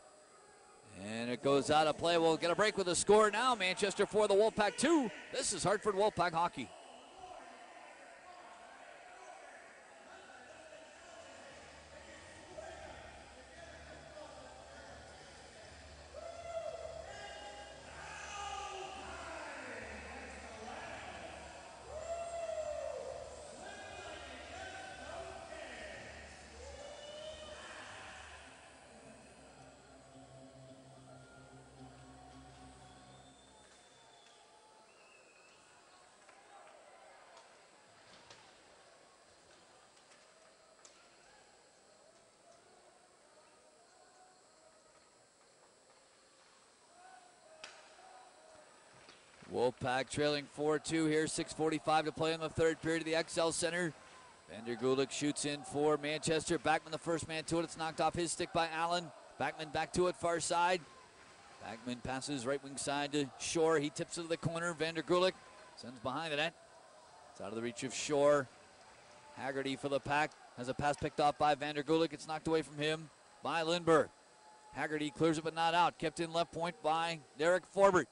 And it goes out of play. We'll get a break with a score now. Manchester 4, the Wolfpack 2. This is Hartford Wolfpack hockey. Wolfpack trailing 4-2 here, 6:45 to play in the third period of the XL Center. Vander Gulik shoots in for Manchester. Backman the first man to it. It's knocked off his stick by Allen. Backman back to it, far side. Backman passes right wing side to Shore. He tips it to the corner. Vander Gulik sends behind the net. It's out of the reach of Shore. Haggerty for the Pack. Has a pass picked off by Vander Gulik. It's knocked away from him by Lindbergh. Haggerty clears it but not out. Kept in left point by Derek Forbert.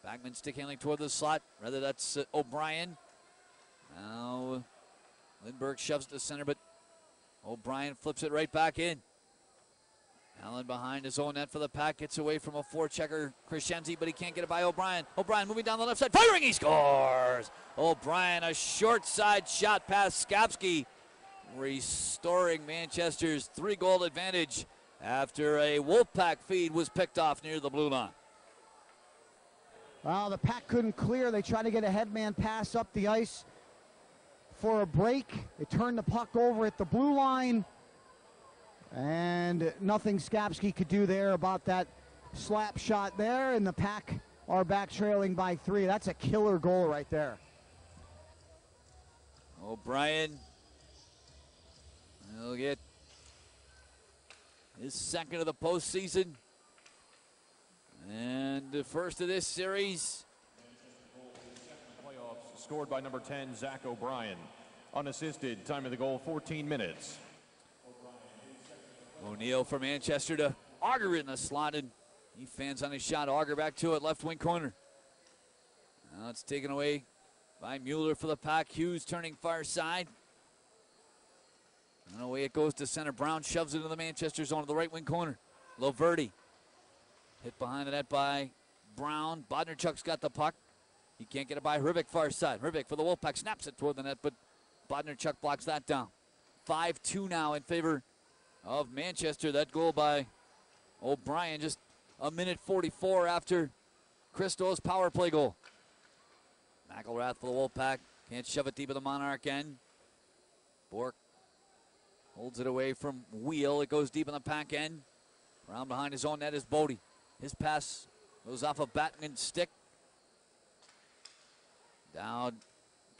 Backman stick handling toward the slot. Rather, that's O'Brien. Now, Lindbergh shoves it to center, but O'Brien flips it right back in. Allen behind his own net for the Pack. Gets away from a forechecker, Crescenzi, but he can't get it by O'Brien. O'Brien moving down the left side. Firing, he scores! O'Brien, a short side shot past Skapski, restoring Manchester's 3-goal advantage after a Wolfpack feed was picked off near the blue line.
Well, the Pack couldn't clear. They tried to get a headman pass up the ice for a break. They turned the puck over at the blue line. And nothing Skapski could do there about that slap shot there. And the Pack are back trailing by 3. That's a killer goal right there.
O'Brien will get his second of the postseason. And the first of this series.
Playoffs scored by number 10, Zach O'Brien. Unassisted, time of the goal, 14 minutes.
O'Neill for Manchester to Auger in the slot, and he fans on his shot. Auger back to it, left wing corner. Now it's taken away by Mueller for the Pack. Hughes turning far side. And away it goes to center. Brown shoves it into the Manchester zone to the right wing corner. Laverty. Hit behind the net by Brown. Bodnerchuk's got the puck. He can't get it by Hrivik far side. Hrivik for the Wolfpack snaps it toward the net, but Bodnerchuk blocks that down. 5-2 now in favor of Manchester. That goal by O'Brien just a minute 44 after Christo's power play goal. McElrath for the Wolfpack. Can't shove it deep in the Monarch end. Bork holds it away from Wheel. It goes deep in the Pack end. Around behind his own net is Bodie. His pass goes off a Batman's stick. Down,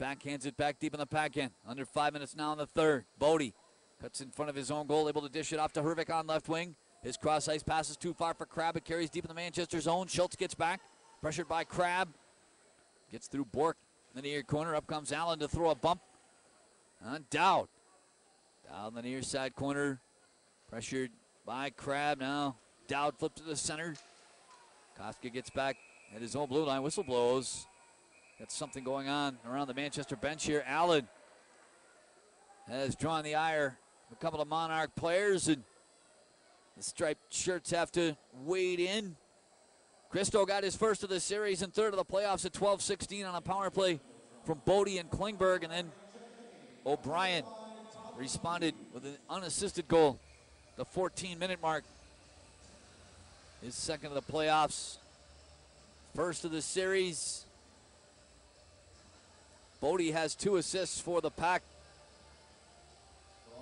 backhands it back deep in the Pack end. Under 5 minutes now in the third. Bodie cuts in front of his own goal, able to dish it off to Hrivik on left wing. His cross-ice pass is too far for Crabbe. It carries deep in the Manchester zone. Schultz gets back, pressured by Crabbe. Gets through Bork in the near corner. Up comes Allen to throw a bump on Dowd. Down the near side corner, pressured by Crabbe. Now Dowd flipped to the center. Koska gets back at his own blue line. Whistle blows. Got something going on around the Manchester bench here. Allen has drawn the ire of a couple of Monarch players, and the striped shirts have to wade in. Christo got his first of the series and third of the playoffs at 12:16 on a power play from Bodie and Klingberg, and then O'Brien responded with an unassisted goal, the 14-minute mark. His second of the playoffs. First of the series. Bodie has 2 assists for the Pack.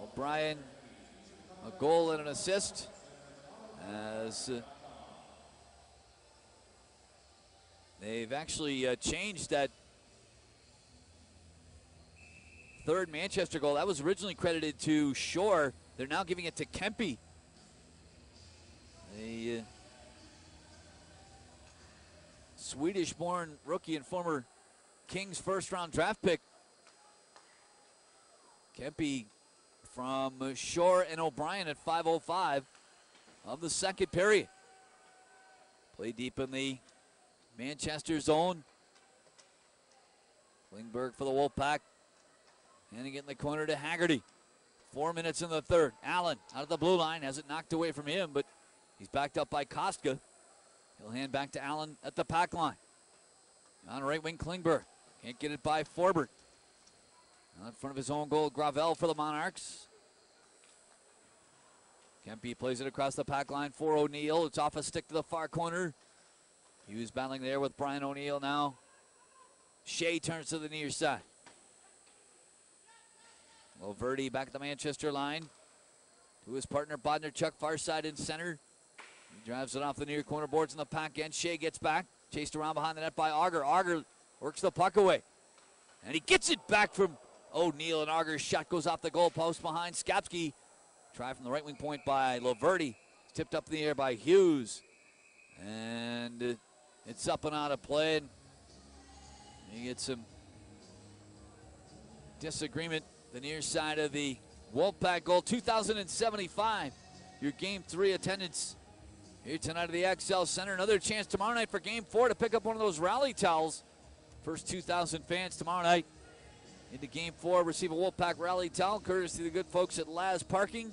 O'Brien, a goal and an assist. As they've actually changed that third Manchester goal. That was originally credited to Shore. They're now giving it to Kempe. A Swedish-born rookie and former Kings first-round draft pick. Kempe from Shore and O'Brien at 5:05 of the second period. Play deep in the Manchester zone. Klingberg for the Wolfpack. Handing it in the corner to Haggerty. 4 minutes in the third. Allen out of the blue line. Has it knocked away from him, but he's backed up by Kostka. He'll hand back to Allen at the pack line. On right wing, Klingberg. Can't get it by Forbert. Now in front of his own goal, Gravel for the Monarchs. Kempe plays it across the pack line for O'Neill. It's off a stick to the far corner. He was battling there with Brian O'Neill now. Shea turns to the near side. Loverty back at the Manchester line. To his partner, Bodnarchuk, far side in center. He drives it off the near corner boards in the pack end. Shea gets back. Chased around behind the net by Auger. Auger works the puck away. And he gets it back from O'Neill, and Auger's shot goes off the goal post behind Skapski. Try from the right wing point by Loverty. Tipped up in the air by Hughes. And it's up and out of play. And you get some disagreement the near side of the Wolfpack goal. 2,075. Your Game 3 attendance here tonight at the XL Center. Another chance tomorrow night for Game 4 to pick up one of those rally towels. First 2,000 fans tomorrow night into Game 4 receive a Wolfpack rally towel, courtesy of the good folks at Laz Parking.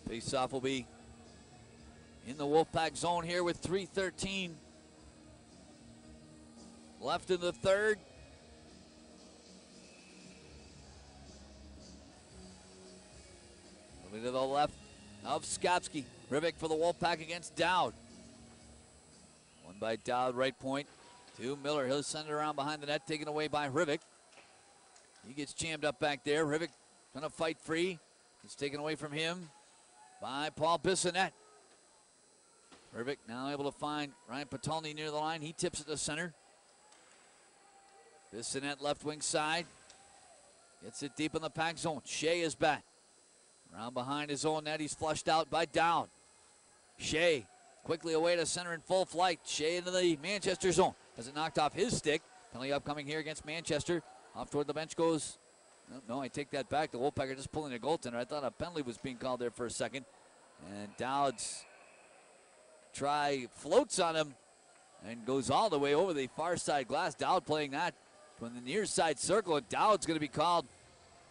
Face-off will be in the Wolfpack zone here with 3:13 left in the third. Moving to the left of Skapski. Rivik for the Wolfpack against Dowd. One by Dowd, right point to Miller. He'll send it around behind the net, taken away by Rivik. He gets jammed up back there. Rivik trying to fight free. It's taken away from him by Paul Bissonnette. Rivik now able to find Ryan Patolny near the line. He tips it to center. Bissonnette left wing side. Gets it deep in the pack zone. Shea is back. Around behind his own net. He's flushed out by Dowd. Shea quickly away to center in full flight. Shea into the Manchester zone. Has it knocked off his stick. Penalty upcoming here against Manchester. Off toward the bench goes. No, I take that back. The Wolfpack are just pulling a goaltender. I thought a penalty was being called there for a second. And Dowd's try floats on him and goes all the way over the far side glass. Dowd playing that from the near side circle. And Dowd's going to be called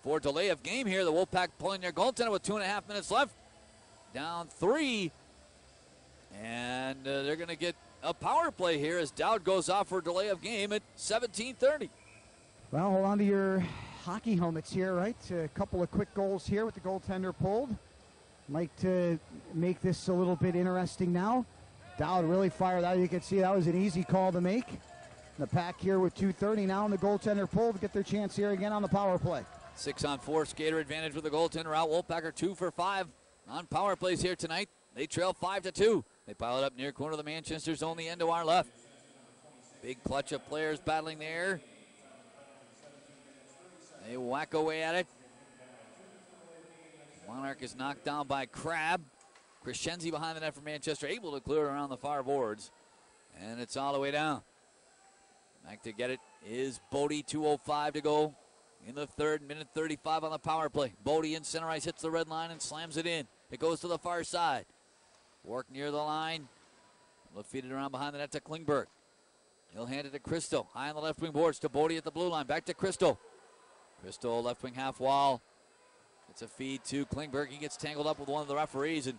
for delay of game here. The Wolfpack pulling their goaltender with 2.5 minutes left. Down 3. And they're going to get a power play here as Dowd goes off for delay of game at 17:30.
Well, hold on to your hockey helmets here, right? A couple of quick goals here with the goaltender pulled. Like to make this a little bit interesting now. Dowd really fired out. You can see that was an easy call to make. The Pack here with 2:30 now, and the goaltender pulled to get their chance here again on the power play.
6-on-4 skater advantage with the goaltender out. Wolfpack are 2 for 5 on power plays here tonight. They trail 5-2. They pile it up near corner of the Manchester zone, the end to our left. Big clutch of players battling there. They whack away at it. Monarch is knocked down by Crab. Crescenzi behind the net for Manchester, able to clear it around the far boards. And it's all the way down. Back to get it is Bodie, 2:05 to go in the third, minute 35 on the power play. Bodie in center ice hits the red line and slams it in. It goes to the far side. Work near the line. They'll feed it around behind the net to Klingberg. He'll hand it to Christo. High on the left wing boards to Bodie at the blue line. Back to Christo. Christo left wing half wall. It's a feed to Klingberg. He gets tangled up with one of the referees, and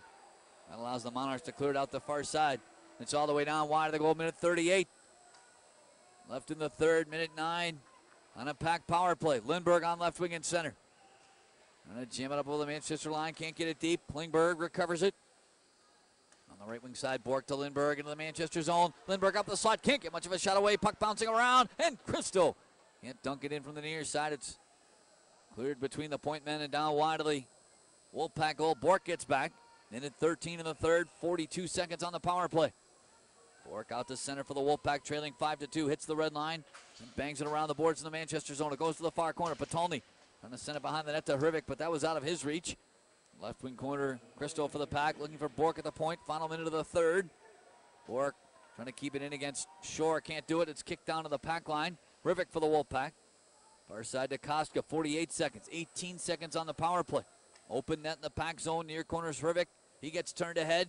that allows the Monarchs to clear it out the far side. It's all the way down wide of the goal, minute 38. Left in the third, minute 9 on a packed power play. Lindbergh on left wing and center. Trying to jam it up over the Manchester line. Can't get it deep. Klingberg recovers it. On the right wing side, Bork to Lindbergh into the Manchester zone. Lindbergh up the slot. Can't get much of a shot away. Puck bouncing around. And Crystal can't dunk it in from the near side. It's cleared between the point men and down wide of the Wolfpack goal. Bork gets back. In at 13 in the third. 42 seconds on the power play. Bork out to center for the Wolfpack, trailing 5-2. Hits the red line and bangs it around the boards in the Manchester zone. It goes to the far corner. Patolny trying to send it behind the net to Hrivik, but that was out of his reach. Left wing corner, Crystal for the Pack, looking for Bork at the point. Final minute of the third. Bork trying to keep it in against Shore. Can't do it. It's kicked down to the Pack line. Hrivik for the Wolfpack. Far side to Koska. 48 seconds. 18 seconds on the power play. Open net in the Pack zone. Near corners Hrivik. He gets turned ahead.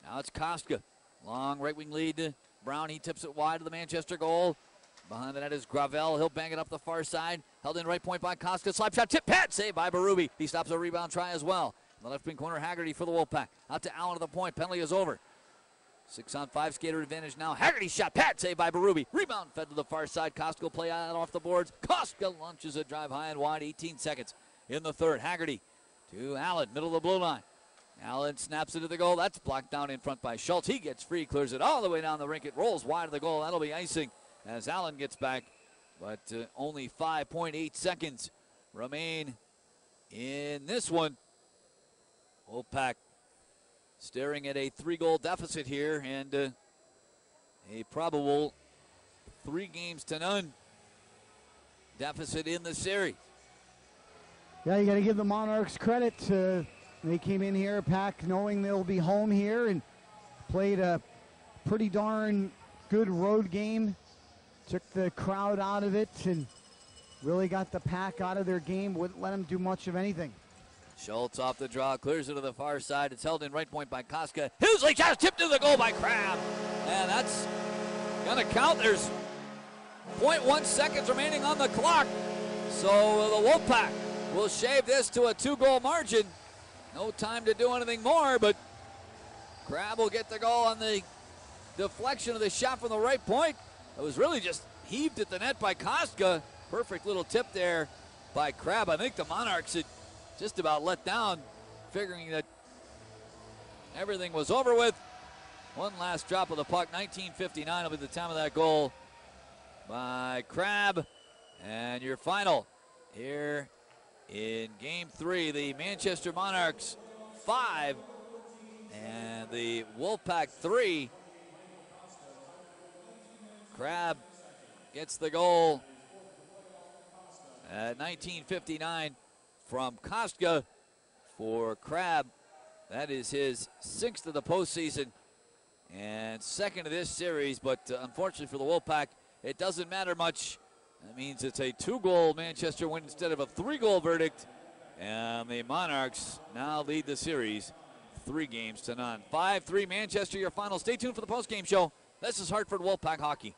Now it's Koska. Long right wing lead to Brown. He tips it wide to the Manchester goal. Behind the net is Gravel. He'll bang it up the far side. Held in right point by Koska. Slap shot. Tip pad. Save by Berube. He stops a rebound try as well. In the left wing corner, Haggerty for the Wolfpack. Out to Allen to the point. Penalty is over. 6-on-5 skater advantage now. Haggerty shot. Pad. Save by Berube. Rebound fed to the far side. Koska will play out off the boards. Koska launches a drive high and wide. 18 seconds in the third. Haggerty to Allen. Middle of the blue line. Allen snaps it to the goal. That's blocked down in front by Schultz. He gets free, clears it all the way down the rink. It rolls wide of the goal. That'll be icing as Allen gets back. But only 5.8 seconds remain in this one. Wolfpack staring at a 3-goal deficit here and a probable 3-0 deficit in the series.
Yeah, you got to give the Monarchs credit. They came in here, Pack, knowing they'll be home here and played a pretty darn good road game. Took the crowd out of it and really got the Pack out of their game. Wouldn't let them do much of anything.
Schultz off the draw, clears it to the far side. It's held in right point by Koska. Husley shot tipped to the goal by Crabbe. And that's going to count. There's 0.1 seconds remaining on the clock. So the Wolfpack will shave this to a 2-goal margin. No time to do anything more, but Crabbe will get the goal on the deflection of the shot from the right point. It was really just heaved at the net by Koska. Perfect little tip there by Crabbe. I think the Monarchs had just about let down, figuring that everything was over with. One last drop of the puck. 19:59 will be the time of that goal by Crabbe. And your final here in Game 3, the Manchester Monarchs 5 and the Wolfpack 3. Crabbe gets the goal at 19:59 from Koska for Crabbe. That is his 6th of the postseason and 2nd of this series, but unfortunately for the Wolfpack, it doesn't matter much. That means it's a 2-goal Manchester win instead of a 3-goal verdict. And the Monarchs now lead the series 3-0. 5-3 Manchester, your final. Stay tuned for the post-game show. This is Hartford Wolfpack Hockey.